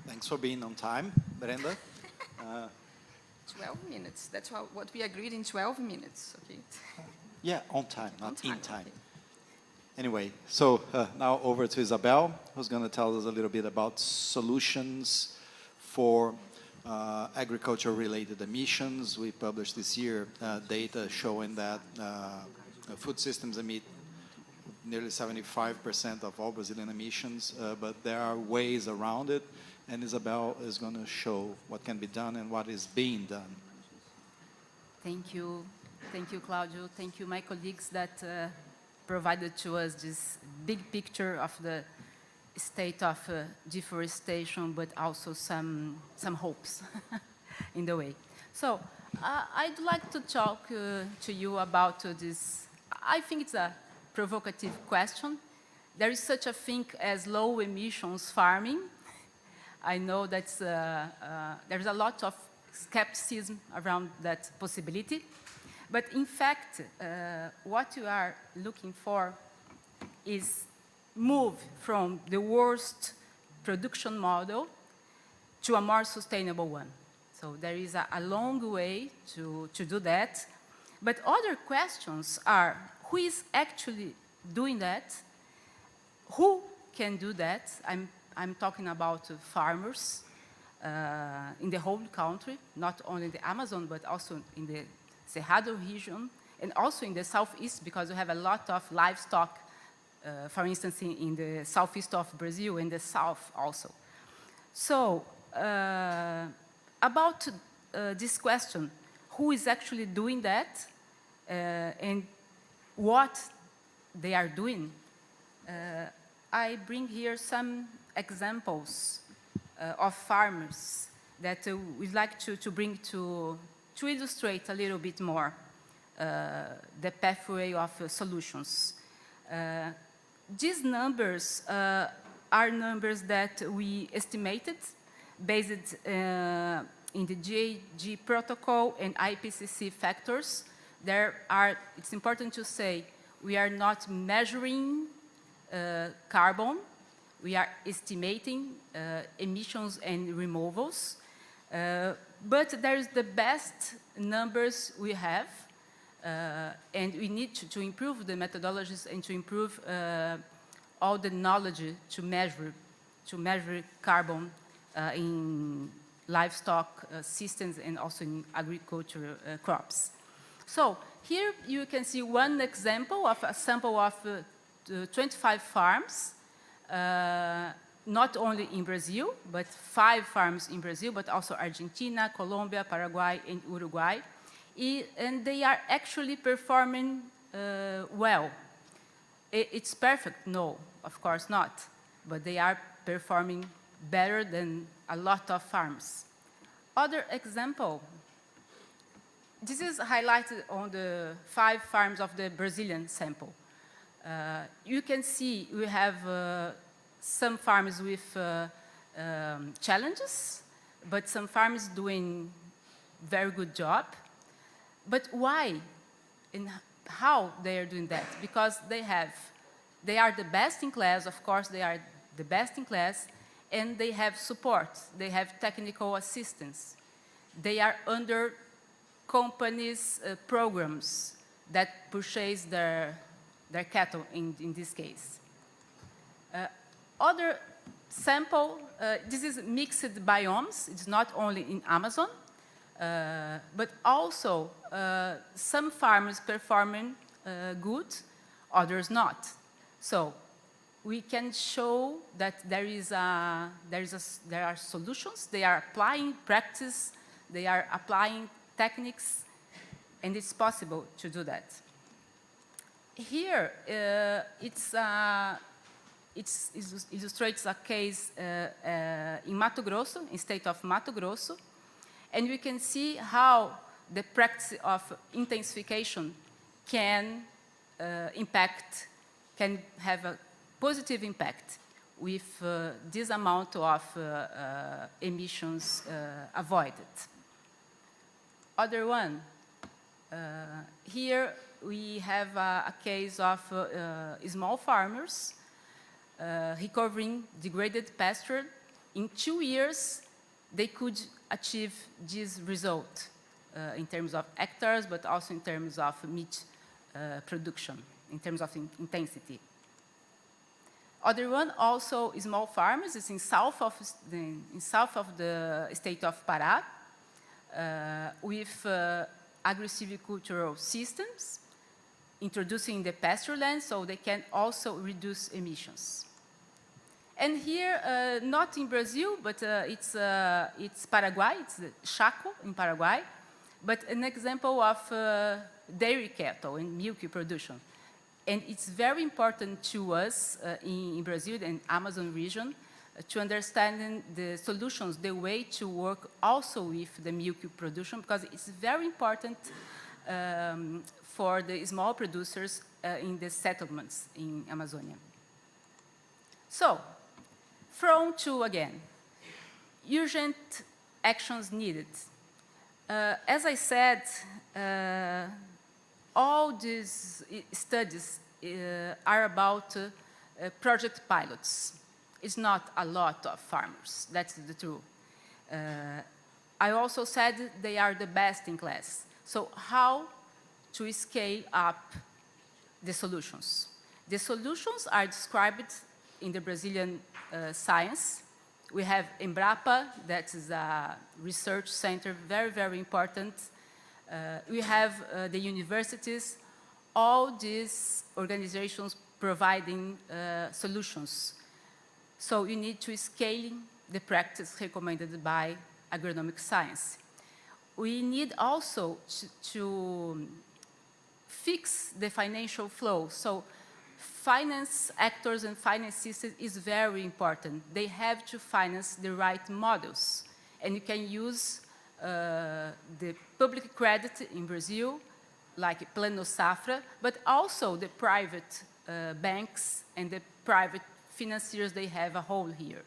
Thanks for being on time, Brenda. 12 minutes. That's what we agreed in 12 minutes, okay? Yeah, on time, not On time, in time. okay. Anyway, so now over to Isabel, who's going to tell us a little bit about solutions for agriculture-related emissions. We published this year data showing that food systems emit nearly 75% of all Brazilian emissions, but there are ways around it. and Isabel is going to show what can be done and what is being done. Thank you, Claudio. Thank you, my colleagues that provided to us this big picture of the state of deforestation, but also some hopes in the way. So I'd like to talk to you about this. I think it's a provocative question. There is such a thing as low emissions farming. I know that there's a lot of skepticism around that possibility. But in fact, what you are looking for is move from the worst production model to a more sustainable one. So there is a long way to do that. But other questions are, who is actually doing that? Who can do that? I'm talking about farmers in the whole country, not only in the Amazon, but also in the Cerrado region, and also in the southeast, because we have a lot of livestock, for instance, in the southeast of Brazil, in the south also. So, about this question, who is actually doing that, and what they are doing, I bring here some examples of farmers that we'd like to bring to illustrate a little bit more the pathway of solutions. These numbers are numbers that we estimated based in the GHG protocol and IPCC factors. It's important to say, we are not measuring carbon, we are estimating emissions and removals, but there's the best numbers we have, and we need to improve the methodologies and to improve all the knowledge to measure carbon in livestock systems and also in agricultural crops. So here you can see one example of a sample of 25 farms, not only in Brazil, but 5 farms in Brazil, but also Argentina, Colombia, Paraguay, and Uruguay. And they are actually performing well. It's perfect? No, of course not. But they are performing better than a lot of farms. Other example, this is highlighted on the 5 farms of the Brazilian sample. You can see we have some farms with challenges, but some farms doing very good job. But why and how they are doing that? Because they are the best in class, of course they are the best in class, and they have support, they have technical assistance. They are under companies' programs that purchase their cattle in this case. Other sample, this is mixed biomes, it's not only in Amazon, but also some farmers performing good, others not. So we can show that there are solutions, they are applying practice, they are applying techniques, and it's possible to do that. Here, it illustrates a case in Mato Grosso, in state of Mato Grosso, and we can see how the practice of intensification can have a positive impact with this amount of emissions avoided. Other one, here we have a case of small farmers recovering degraded pasture. In 2 years, they could achieve this result in terms of hectares, but also in terms of meat production, in terms of intensity. Other one, also small farmers, is in south of the state of Pará, with agro-silvicultural systems, introducing the pasture land so they can also reduce emissions. And here, not in Brazil, but it's Paraguay, it's the Chaco in Paraguay, but an example of dairy cattle and milk production. And it's very important to us in Brazil and Amazon region to understand the solutions, the way to work also with the milk production, because it's very important for the small producers in the settlements in Amazonia. So, from to again, urgent actions needed. As I said, all these studies are about project pilots. It's not a lot of farmers, that's the truth. I also said they are the best in class. So how to scale up the solutions? The solutions are described in the Brazilian science. We have Embrapa, that is a research center, very, very important. We have the universities, all these organizations providing solutions. So you need to scale the practice recommended by agronomic science. We need also to fix the financial flow. So finance actors and finance systems is very important. They have to finance the right models. And you can use the public credit in Brazil, like Plano Safra, but also the private banks and the private financiers, they have a whole here.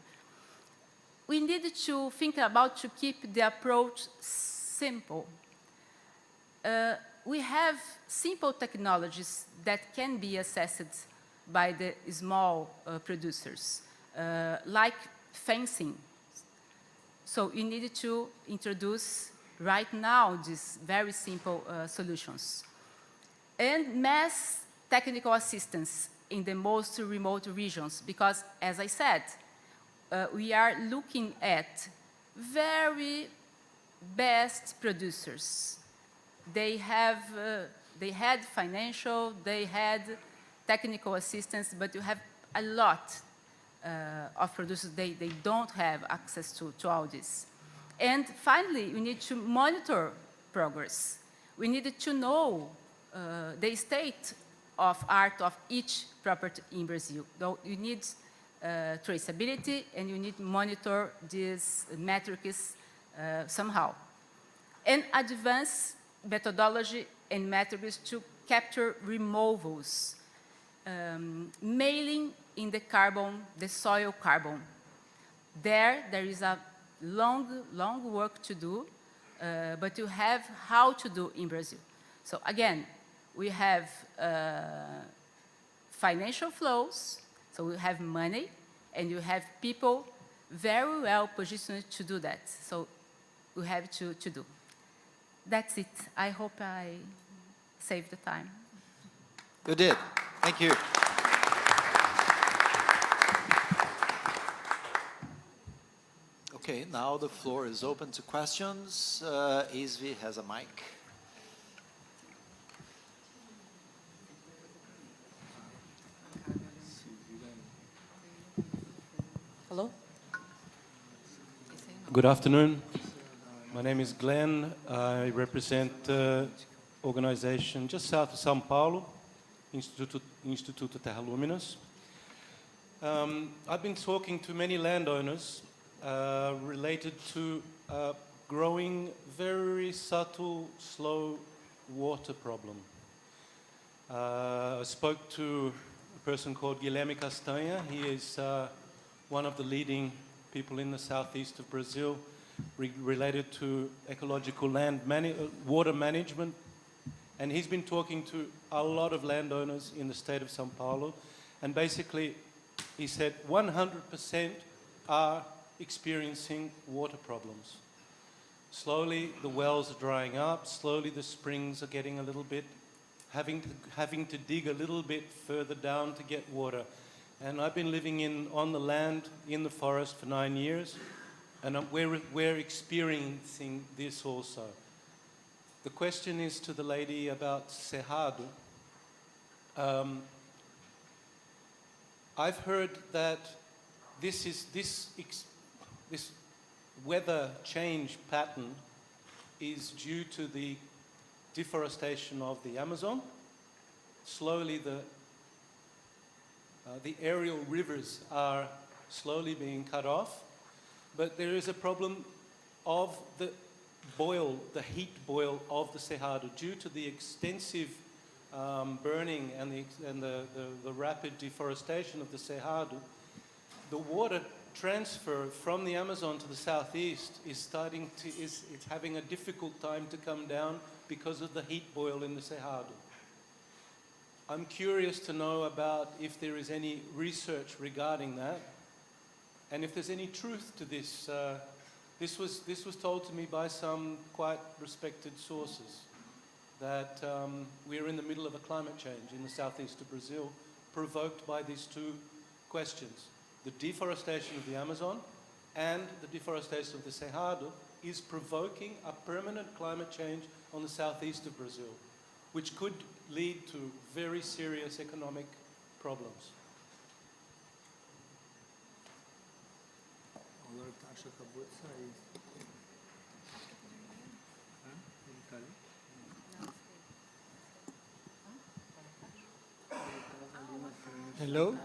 We need to think about to keep the approach simple. We have simple technologies that can be assessed by the small producers, like fencing. So you need to introduce right now these very simple solutions. And mass technical assistance in the most remote regions, because as I said, we are looking at very best producers. They had financial, they had technical assistance, but you have a lot of producers, they don't have access to all this. And finally, we need to monitor progress. We need to know the state of art of each property in Brazil. So you need traceability, and you need to monitor these metrics somehow. And advanced methodology and metrics to capture removals, mailing in the carbon, the soil carbon. There is a long work to do, but you have how to do in Brazil. So again, we have financial flows, so we have money, and you have people very well positioned to do that. So we have to do. That's it. I hope I saved the time. You did. Thank you. Okay, now the floor is open to questions. Isvi has a mic. Hello. Good afternoon. My name is Glenn. I represent the organization just south of São Paulo, Instituto Terra Luminas. I've been talking to many landowners related to growing very subtle, slow water problem. I spoke to a person called Guilherme Castanha. He is one of the leading people in the southeast of Brazil related to ecological water management. And he's been talking to a lot of landowners in the state of São Paulo. And basically, he said 100% are experiencing water problems. Slowly, the wells are drying up. Slowly, the springs are getting a little bit, having to dig a little bit further down to get water. And I've been living on the land, in the forest for 9 years. And we're experiencing this also. The question is to the lady about Cerrado. I've heard that this weather change pattern is due to the deforestation of the Amazon. Slowly the aerial rivers are slowly being cut off, but there is a problem of the heat boil of the Cerrado due to the extensive burning and the rapid deforestation of the Cerrado. The water transfer from the Amazon to the southeast is having a difficult time to come down because of the heat boil in the Cerrado. I'm curious to know about if there is any research regarding that, and if there's any truth to this. This was told to me by some quite respected sources, that we're in the middle of a climate change in the southeast of Brazil, provoked by these two questions. The deforestation of the Amazon and the deforestation of the Cerrado is provoking a permanent climate change on the southeast of Brazil, which could lead to very serious economic problems. Hello.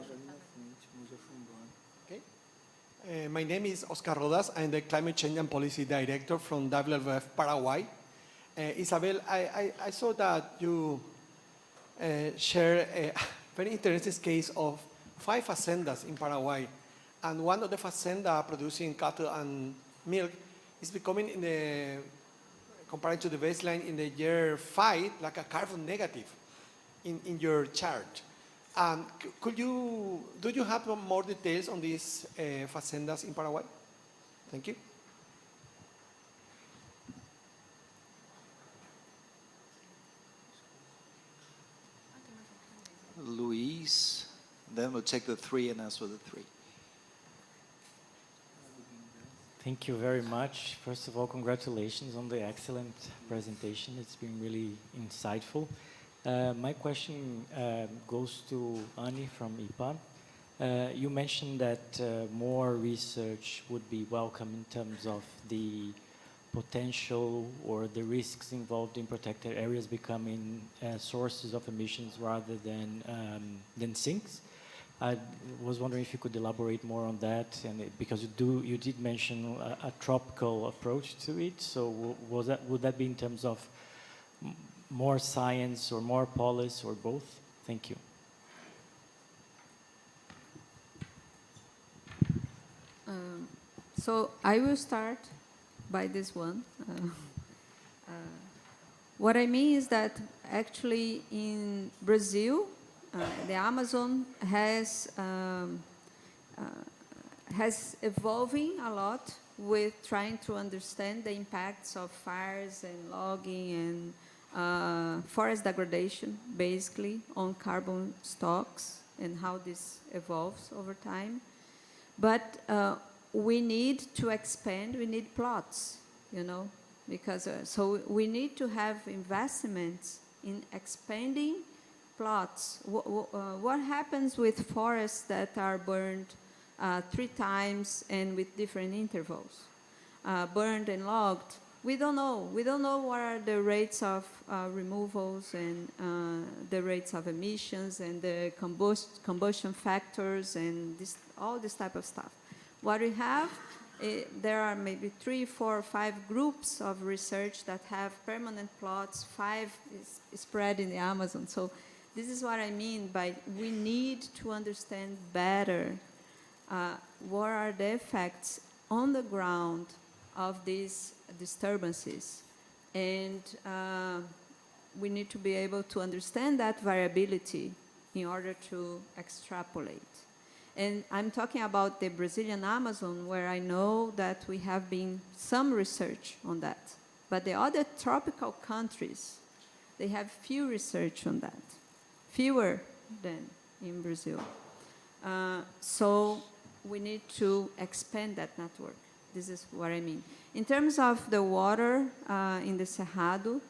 Okay. My name is Oscar Rodas. I'm the Climate Change and Policy Director from WWF Paraguay. Isabel, I saw that you share a very interesting case of 5 haciendas in Paraguay. And one of the haciendas producing cattle and milk is becoming, compared to the baseline in the year 5, like a carbon negative in your chart. Do you have more details on these haciendas in Paraguay? Thank you. Luis, then we'll take the 3 and answer the 3. Thank you very much. First of all, congratulations on the excellent presentation. It's been really insightful. My question goes to Annie from IPA. You mentioned that more research would be welcome in terms of the potential or the risks involved in protected areas becoming sources of emissions rather than sinks. I was wondering if you could elaborate more on that, and because you did mention a tropical approach to it. So would that be in terms of more science or more policy or both? Thank you. So I will start by this one. What I mean is that actually in Brazil, the Amazon has evolving a lot with trying to understand the impacts of fires and logging and forest degradation, basically, on carbon stocks and how this evolves over time. But we need to expand, we need plots, because so we need to have investments in expanding plots. What happens with forests that are burned 3 times and with different intervals? Burned and logged, we don't know. We don't know what are the rates of removals and the rates of emissions and the combustion factors and all this type of stuff. What we have, there are maybe 3, 4, 5 groups of research that have permanent plots. 5 is spread in the Amazon. So this is what I mean by we need to understand better what are the effects on the ground of these disturbances. And we need to be able to understand that variability in order to extrapolate. And I'm talking about the Brazilian Amazon, where I know that we have been some research on that. But the other tropical countries, they have few research on that, fewer than in Brazil. So we need to expand that network. This is what I mean. In terms of the water in the Cerrado,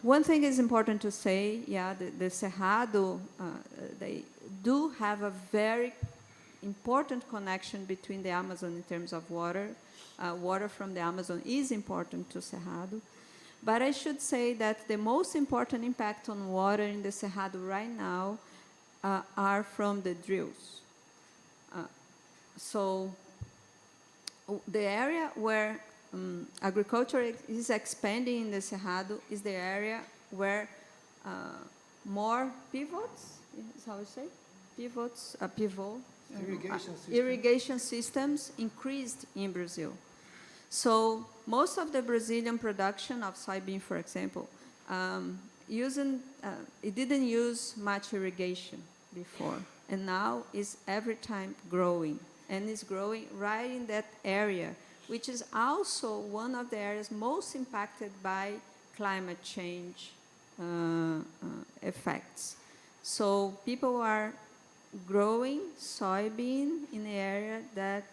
one thing is important to say, the Cerrado, they do have a very important connection between the Amazon in terms of water. Water from the Amazon is important to Cerrado. But I should say that the most important impact on water in the Cerrado right now are from the drills. So the area where agriculture is expanding in the Cerrado is the area where more pivots, is how you say? Pivots, irrigation systems increased in Brazil. So most of the Brazilian production of soybean, for example, it didn't use much irrigation before, and now is every time growing, and is growing right in that area, which is also one of the areas most impacted by climate change effects. So people are growing soybean in an area that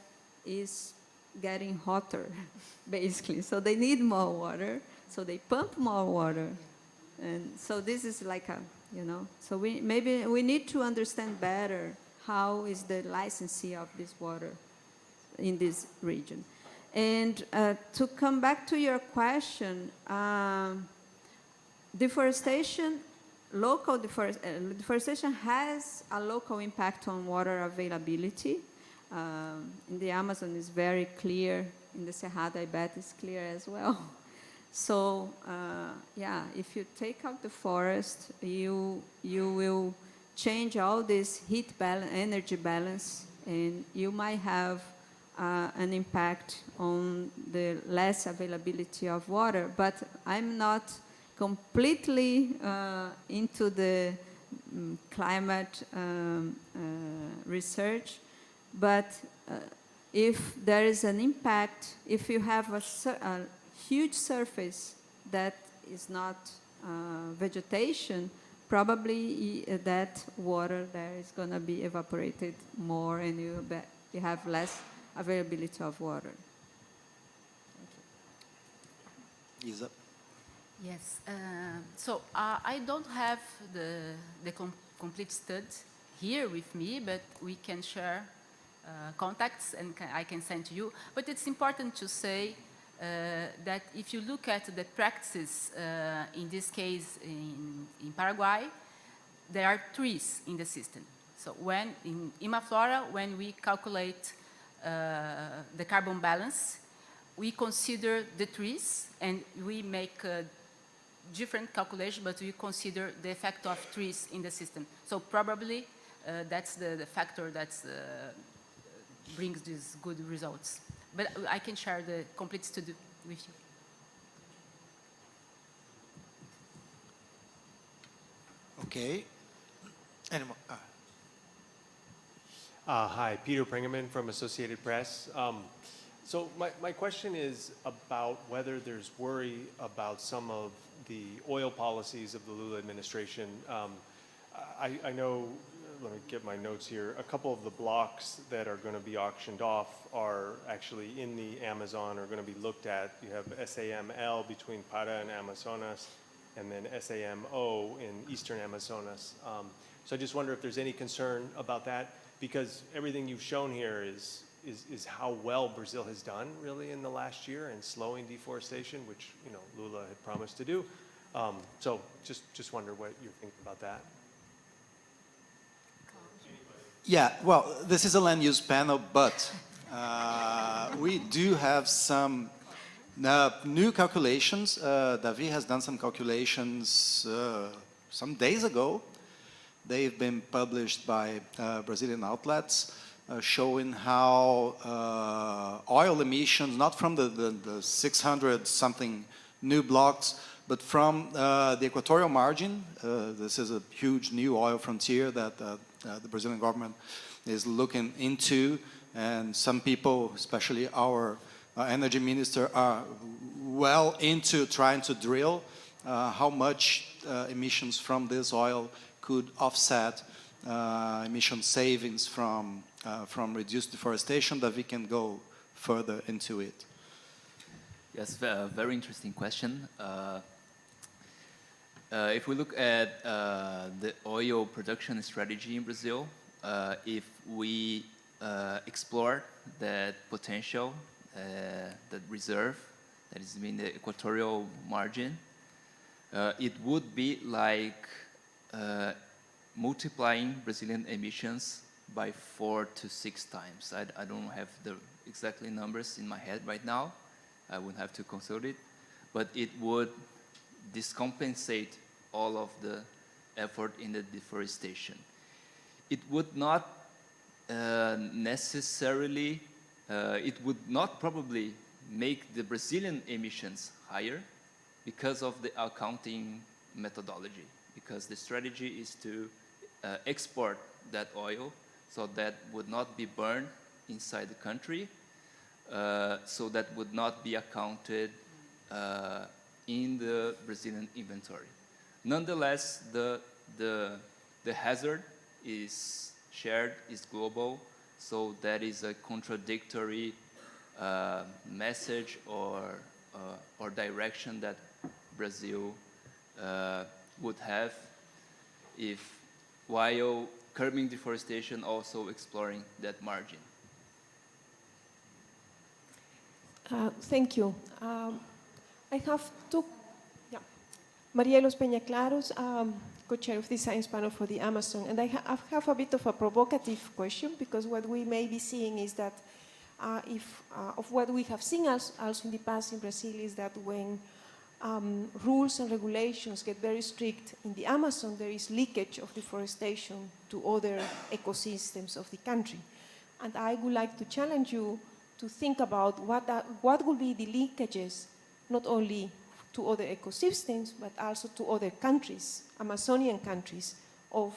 is getting hotter, basically. So they need more water, so they pump more water. And so this is like a, so maybe we need to understand better how is the licensing of this water in this region. And to come back to your question, deforestation has a local impact on water availability. In the Amazon is very clear. In the Cerrado, I bet it's clear as well. So, yeah, if you take out the forest, you will change all this energy balance, and you might have an impact on the less availability of water. But I'm not completely into the climate research, but if there is an impact, if you have a huge surface that is not vegetation, probably that water there is going to be evaporated more, and you have less availability of water. Isa? Yes. So I don't have the complete study here with me, but we can share contacts and I can send to you. But it's important to say that if you look at the practices, in this case in Paraguay, there are trees in the system. So when in Imaflora, when we calculate the carbon balance, we consider the trees and we make different calculation, but we consider the effect of trees in the system. So probably that's the factor that brings these good results. But I can share the complete study with you. Okay. Anyone? Hi, Peter Pringerman from Associated Press. So my question is about whether there's worry about some of the oil policies of the Lula administration. I know, let me get my notes here, a couple of the blocks that are going to be auctioned off are actually in the Amazon, are going to be looked at. You have SAML between Para and Amazonas, and then SAMO in Eastern Amazonas. So I just wonder if there's any concern about that, because everything you've shown here is how well Brazil has done really in the last year in slowing deforestation, which Lula had promised to do. So just wonder what you're thinking about that. Yeah, well, this is a land use panel, but we do have some new calculations. Davi has done some calculations some days ago. They've been published by Brazilian outlets showing how oil emissions, not from the 600-something new blocks, but from the equatorial margin. This is a huge new oil frontier that the Brazilian government is looking into, and some people, especially our energy minister, are well into trying to drill how much emissions from this oil could offset emission savings from reduced deforestation, that we can go further into it. Yes, very interesting question. If we look at the oil production strategy in Brazil, if we explore that potential, that reserve that is in the equatorial margin, it would be like multiplying Brazilian emissions by 4 to 6 times. I don't have the exactly numbers in my head right now. I would have to consult it. But it would discompensate all of the effort in the deforestation. It would not necessarily, it would not probably make the Brazilian emissions higher because of the accounting methodology, because the strategy is to export that oil, so that would not be burned inside the country, so that would not be accounted in the Brazilian inventory. Nonetheless, the hazard is shared, is global, so that is a contradictory message or direction that Brazil would have if, while curbing deforestation, also exploring that margin. Thank you. I have two. Yeah. Marielos Peñaclaros, co-chair of the science panel for the Amazon, and I have a bit of a provocative question, because what we may be seeing is that of what we have seen also in the past in Brazil is that when rules and regulations get very strict in the Amazon, there is leakage of deforestation to other ecosystems of the country. And I would like to challenge you to think about what will be the leakages, not only to other ecosystems, but also to other countries, Amazonian countries, of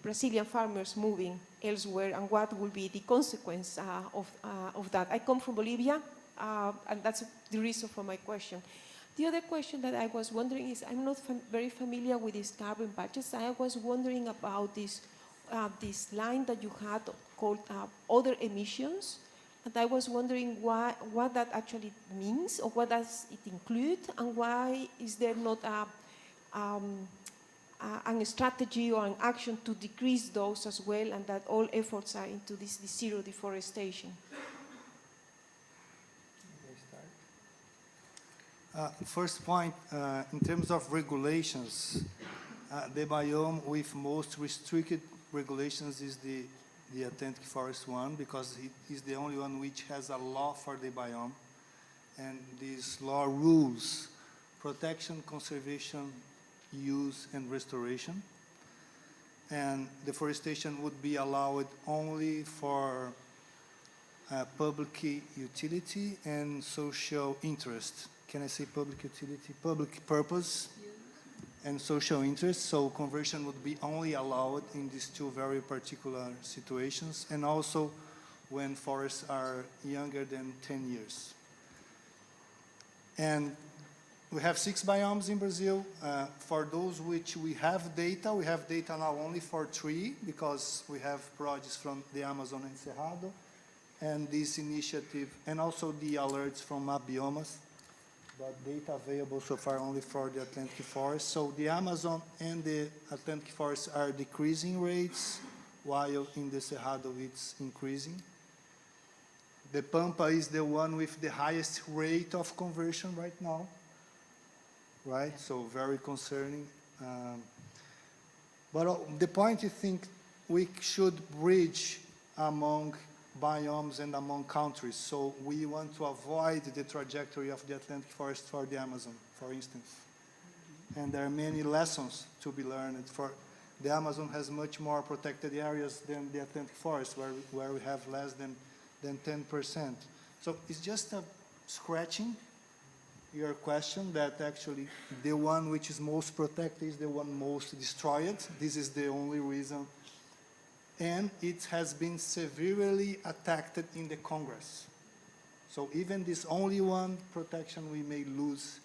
Brazilian farmers moving elsewhere, and what will be the consequence of that. I come from Bolivia, and that's the reason for my question. The other question that I was wondering is, I'm not very familiar with these carbon budgets. I was wondering about this line that you had called other emissions. And I was wondering what that actually means, or what does it include, and why is there not a strategy or an action to decrease those as well, and that all efforts are into this zero deforestation? First point, in terms of regulations, the biome with most restricted regulations is the Atlantic Forest one, because it is the only one which has a law for the biome. And this law rules protection, conservation, use, and restoration. And deforestation would be allowed only for public utility and social interest. Can I say public utility? Public purpose and social interest. So conversion would be only allowed in these two very particular situations, and also when forests are younger than 10 years. And we have 6 biomes in Brazil. For those which we have data now only for 3, because we have projects from the Amazon and Cerrado, and this initiative, and also the alerts from biomes, but data available so far only for the Atlantic Forest. So the Amazon and the Atlantic Forest are decreasing rates, while in the Cerrado it's increasing. The Pampa is the one with the highest rate of conversion right now, right? Yeah. So very concerning. But the point, I think, we should bridge among biomes and among countries. So we want to avoid the trajectory of the Atlantic Forest for the Amazon, for instance. And there are many lessons to be learned. For the Amazon has much more protected areas than the Atlantic Forest, where we have less than 10%. So it's just a scratching your question, that actually the one which is most protected is the one most destroyed. This is the only reason. And it has been severely attacked in the Congress. So even this only one protection we may lose,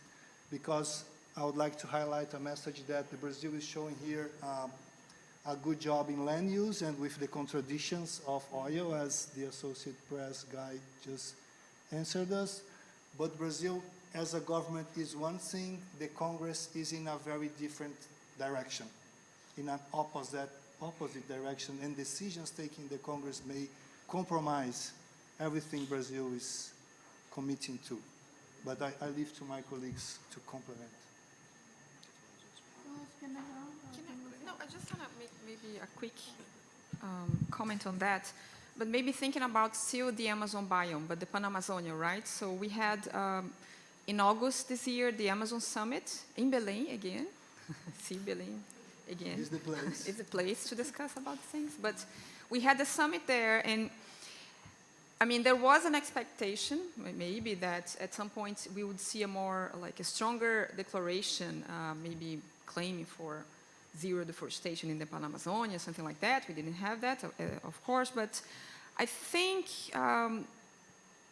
because I would like to highlight a message that Brazil is showing here a good job in land use and with the contradictions of oil, as the Associated Press guy just answered us. But Brazil as a government is one thing, the Congress is in a very different direction, in an opposite direction, and decisions taken in the Congress may compromise everything Brazil is committing to. But I leave to my colleagues to complement. No, I just want to make maybe a quick comment on that. But maybe thinking about still the Amazon biome, but the Pan-Amazonia, right? So we had in August this year the Amazon Summit in Belém again. See Belém again. It's the place. It's a place to discuss about things. But we had the summit there, and I mean, there was an expectation, maybe, that at some point we would see a more, like a stronger declaration, maybe claiming for zero deforestation in the Pan-Amazonia, something like that. We didn't have that, of course, but I think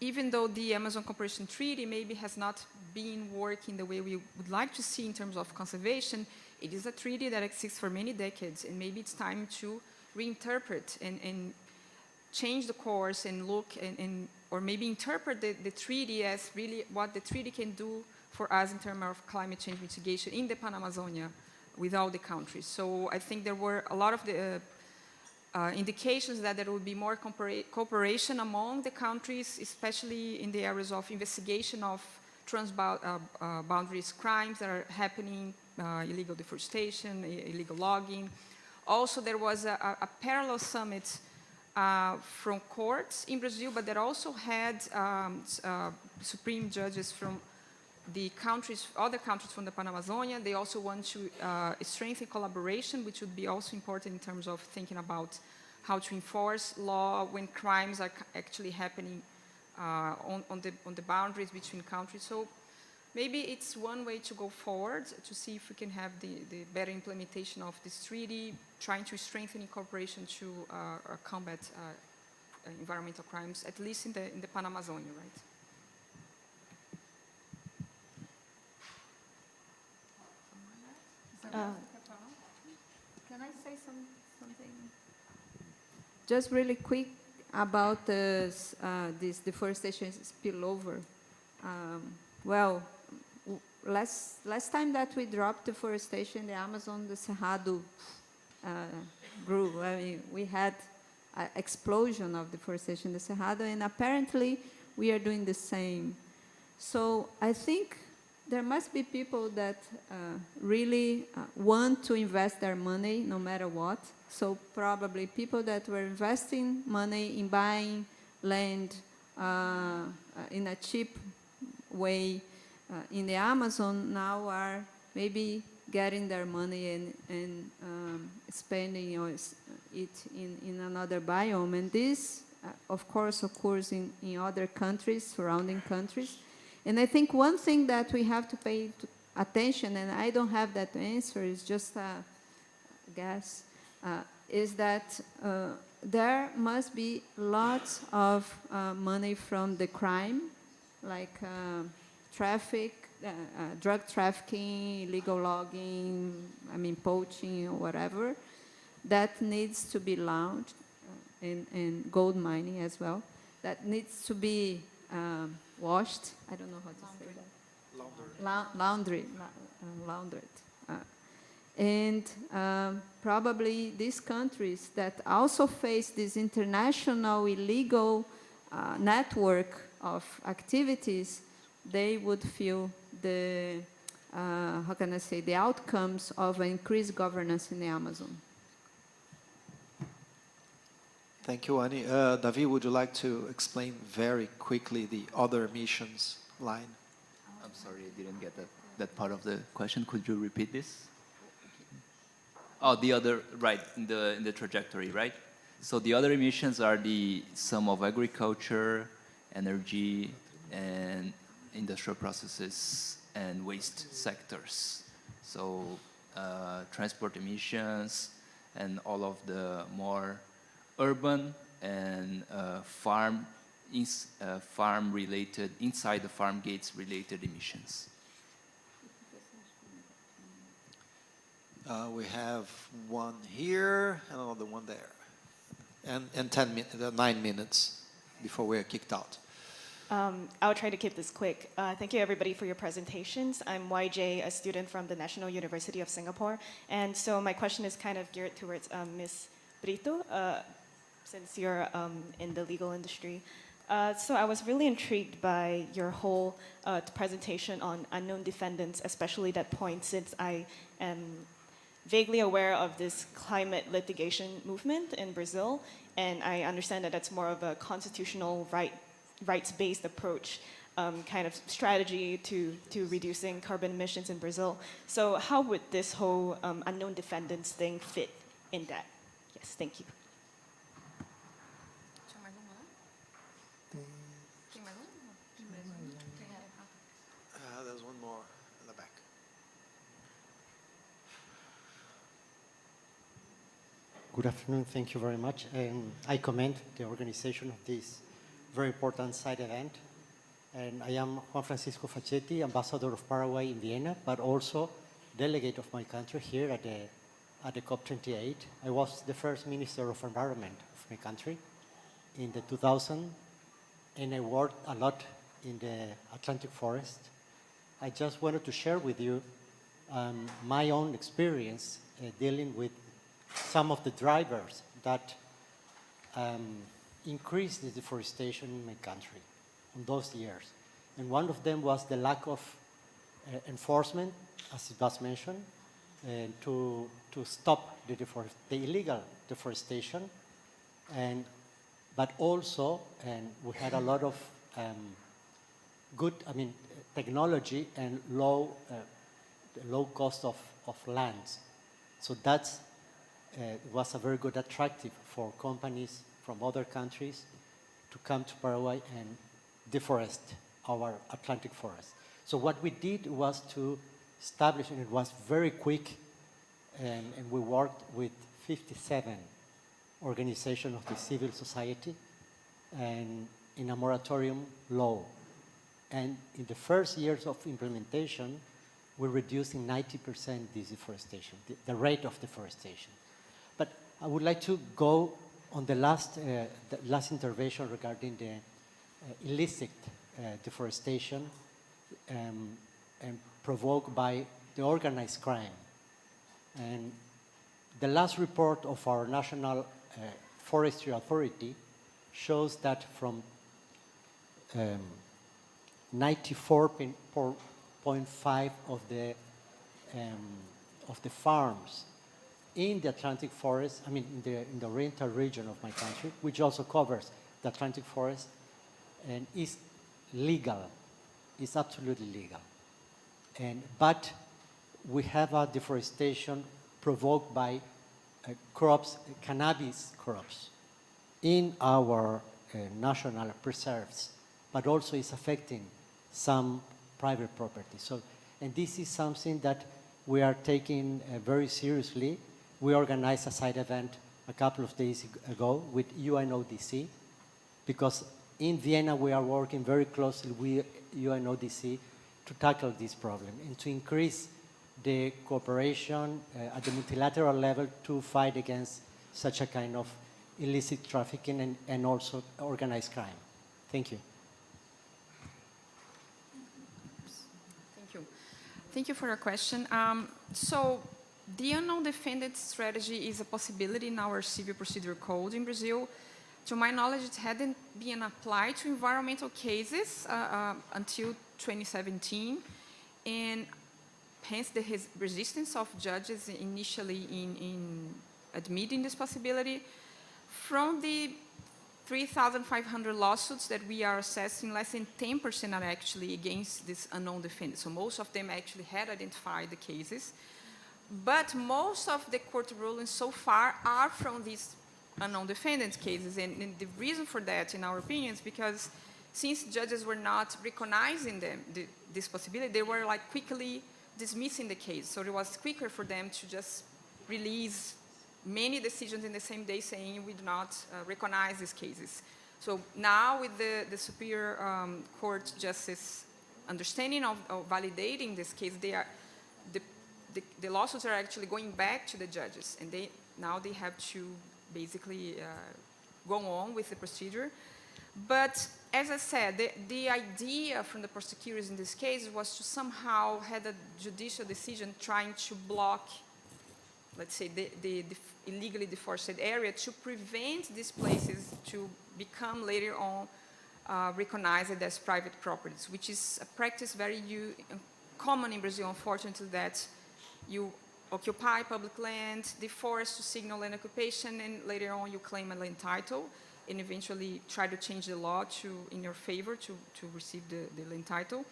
even though the Amazon Cooperation Treaty maybe has not been working the way we would like to see in terms of conservation, it is a treaty that exists for many decades, and maybe it's time to reinterpret and change the course and look or maybe interpret the treaty as really what the treaty can do for us in terms of climate change mitigation in the Pan-Amazonia with all the countries. So I think there were a lot of the indications that there would be more cooperation among the countries, especially in the areas of investigation of transboundaries crimes that are happening, illegal deforestation, illegal logging. Also, there was a parallel summit from courts in Brazil, but that also had supreme judges from the countries, other countries from the Pan-Amazonia. They also want to strengthen collaboration, which would be also important in terms of thinking about how to enforce law when crimes are actually happening on the boundaries between countries. So maybe it's one way to go forward to see if we can have the better implementation of this treaty, trying to strengthen cooperation to combat environmental crimes, at least in the Pan-Amazonia, right? Can I say something? Just really quick about this deforestation spillover. Well, last time that we dropped deforestation in the Amazon, the Cerrado grew. I mean, we had an explosion of deforestation in the Cerrado, and apparently we are doing the same. So I think there must be people that really want to invest their money no matter what. So probably people that were investing money in buying land in a cheap way in the Amazon now are maybe getting their money and spending it in another biome. And this, of course, occurs in other countries, surrounding countries. And I think one thing that we have to pay attention, and I don't have that answer, is just a guess, is that there must be lots of money from the crime, like drug trafficking, illegal logging, poaching or whatever, that needs to be launched, and gold mining as well, that needs to be washed. I don't know how to say that. Laundered. And probably these countries that also face this international illegal network of activities, they would feel the, how can I say, the outcomes of increased governance in the Amazon. Thank you, Annie. Davi, would you like to explain very quickly the other emissions line? I'm sorry, I didn't get that part of the question. Could you repeat this? Oh, the other, right, in the trajectory, right? So the other emissions are the sum of agriculture, energy, and industrial processes and waste sectors. So transport emissions and all of the more urban and farm-related, inside the farm gates related emissions. We have one here and another one there. And 9 minutes before we're kicked out. I'll try to keep this quick. Thank you, everybody, for your presentations. I'm YJ, a student from the National University of Singapore. And so my question is kind of geared towards Ms. Brito. since you're in the legal industry. So I was really intrigued by your whole presentation on unknown defendants, especially that point, since I am vaguely aware of this climate litigation movement in Brazil, and I understand that that's more of a constitutional rights-based approach, kind of strategy to reducing carbon emissions in Brazil. So how would this whole unknown defendants thing fit in that? Yes, thank you. There's one more in the back. Good afternoon, thank you very much. I commend the organization of this very important side event. And I am Juan Francisco Facchetti, ambassador of Paraguay in Vienna, but also delegate of my country here at the COP28. I was the first Minister of Environment of my country in the 2000, and I worked a lot in the Atlantic forest. I just wanted to share with you my own experience dealing with some of the drivers that increased the deforestation in my country in those years. And one of them was the lack of enforcement, as it was mentioned, to stop the illegal deforestation. But also, we had a lot of technology and low cost of lands. So that was a very good attractive for companies from other countries to come to Paraguay and deforest our Atlantic forest. So what we did was to establish, and it was very quick, and we worked with 57 organizations of the civil society and in a moratorium law. And in the first years of implementation, we're reducing 90% this deforestation, the rate of deforestation. But I would like to go on the last intervention regarding the illicit deforestation and provoked by the organized crime. And the last report of our National Forestry Authority shows that from 94.5% of the farms in the Atlantic forest, in the Oriental region of my country, which also covers the Atlantic forest, and is legal, is absolutely legal. But we have a deforestation provoked by crops, cannabis crops, in our national preserves, but also is affecting some private property. So, and this is something that we are taking very seriously. We organized a side event a couple of days ago with UNODC, because in Vienna we are working very closely with UNODC to tackle this problem and to increase the cooperation at the multilateral level to fight against such a kind of illicit trafficking and also organized crime. Thank you. Thank you. Thank you for your question. So the unknown defendant strategy is a possibility in our civil procedure code in Brazil. To my knowledge, it hadn't been applied to environmental cases until 2017, and hence the resistance of judges initially in admitting this possibility. From the 3,500 lawsuits that we are assessing, less than 10% are actually against this unknown defendant. So most of them actually had identified the cases. But most of the court rulings so far are from these unknown defendants cases. And the reason for that, in our opinion, is because since judges were not recognizing this possibility, they were like quickly dismissing the case. So it was quicker for them to just release many decisions in the same day saying we do not recognize these cases. So now with the Superior Court Justice understanding of validating this case, the lawsuits are actually going back to the judges, and now they have to basically go on with the procedure. But as I said, the idea from the prosecutors in this case was to somehow have a judicial decision trying to block let's say, the illegally deforested area to prevent these places to become later on recognized as private properties, which is a practice very common in Brazil, unfortunately, that you occupy public land, deforest to signal land occupation, and later on you claim a land title, and eventually try to change the law in your favor to receive the land title.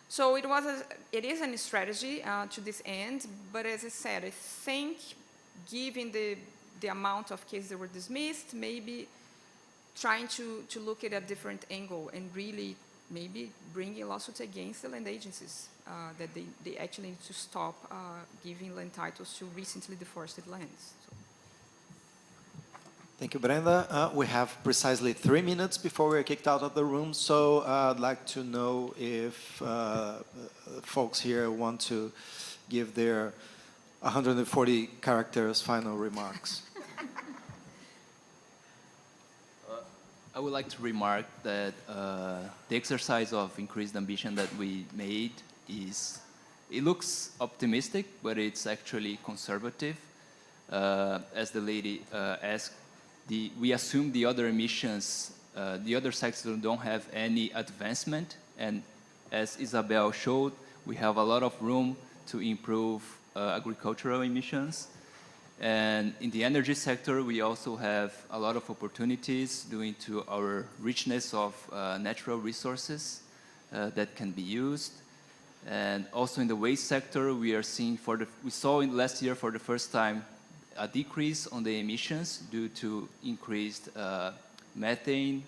So it is a strategy to this end, but as I said, I think given the amount of cases that were dismissed, maybe trying to look at a different angle and really maybe bringing lawsuits against the land agencies that they actually need to stop giving land titles to recently deforested lands. So. Thank you, Brenda. We have precisely 3 minutes before we're kicked out of the room, so I'd like to know if folks here want to give their 140 characters final remarks. I would like to remark that the exercise of increased ambition that we made it looks optimistic, but it's actually conservative. As the lady asked, we assume the other emissions, the other sectors don't have any advancement, and as Isabel showed, we have a lot of room to improve agricultural emissions. And in the energy sector, we also have a lot of opportunities due to our richness of natural resources that can be used. And also in the waste sector, we saw last year for the first time a decrease on the emissions due to increased methane,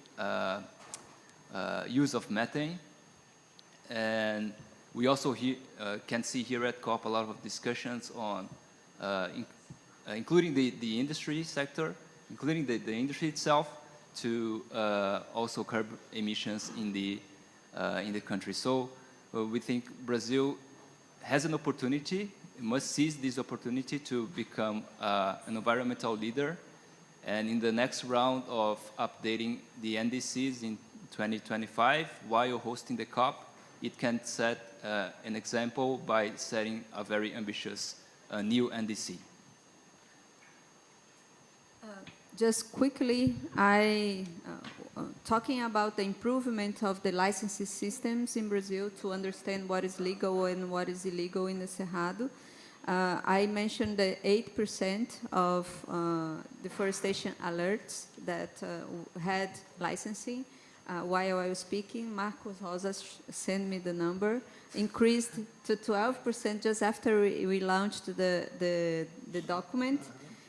use of methane. And we also can see here at COP a lot of discussions on including the industry sector, including the industry itself, to also curb emissions in the country. So we think Brazil has an opportunity, must seize this opportunity to become an environmental leader. And in the next round of updating the NDCs in 2025, while hosting the COP, it can set an example by setting a very ambitious new NDC. Just quickly, talking about the improvement of the licensing systems in Brazil to understand what is legal and what is illegal in the Cerrado. I mentioned the 8% of deforestation alerts that had licensing. While I was speaking, Marcos Rosas sent me the number, increased to 12% just after we launched the document.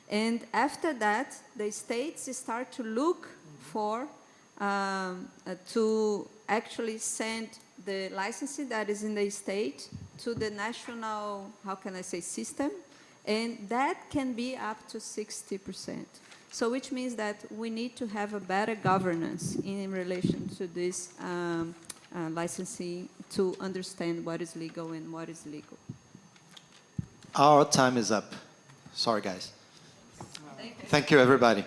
And after that, the states start to look for, to actually send the licensing that is in the state to the national, how can I say, system, and that can be up to 60%. So which means that we need to have a better governance in relation to this licensing to understand what is legal and what is illegal. Our time is up. Sorry, guys. Thank you, everybody.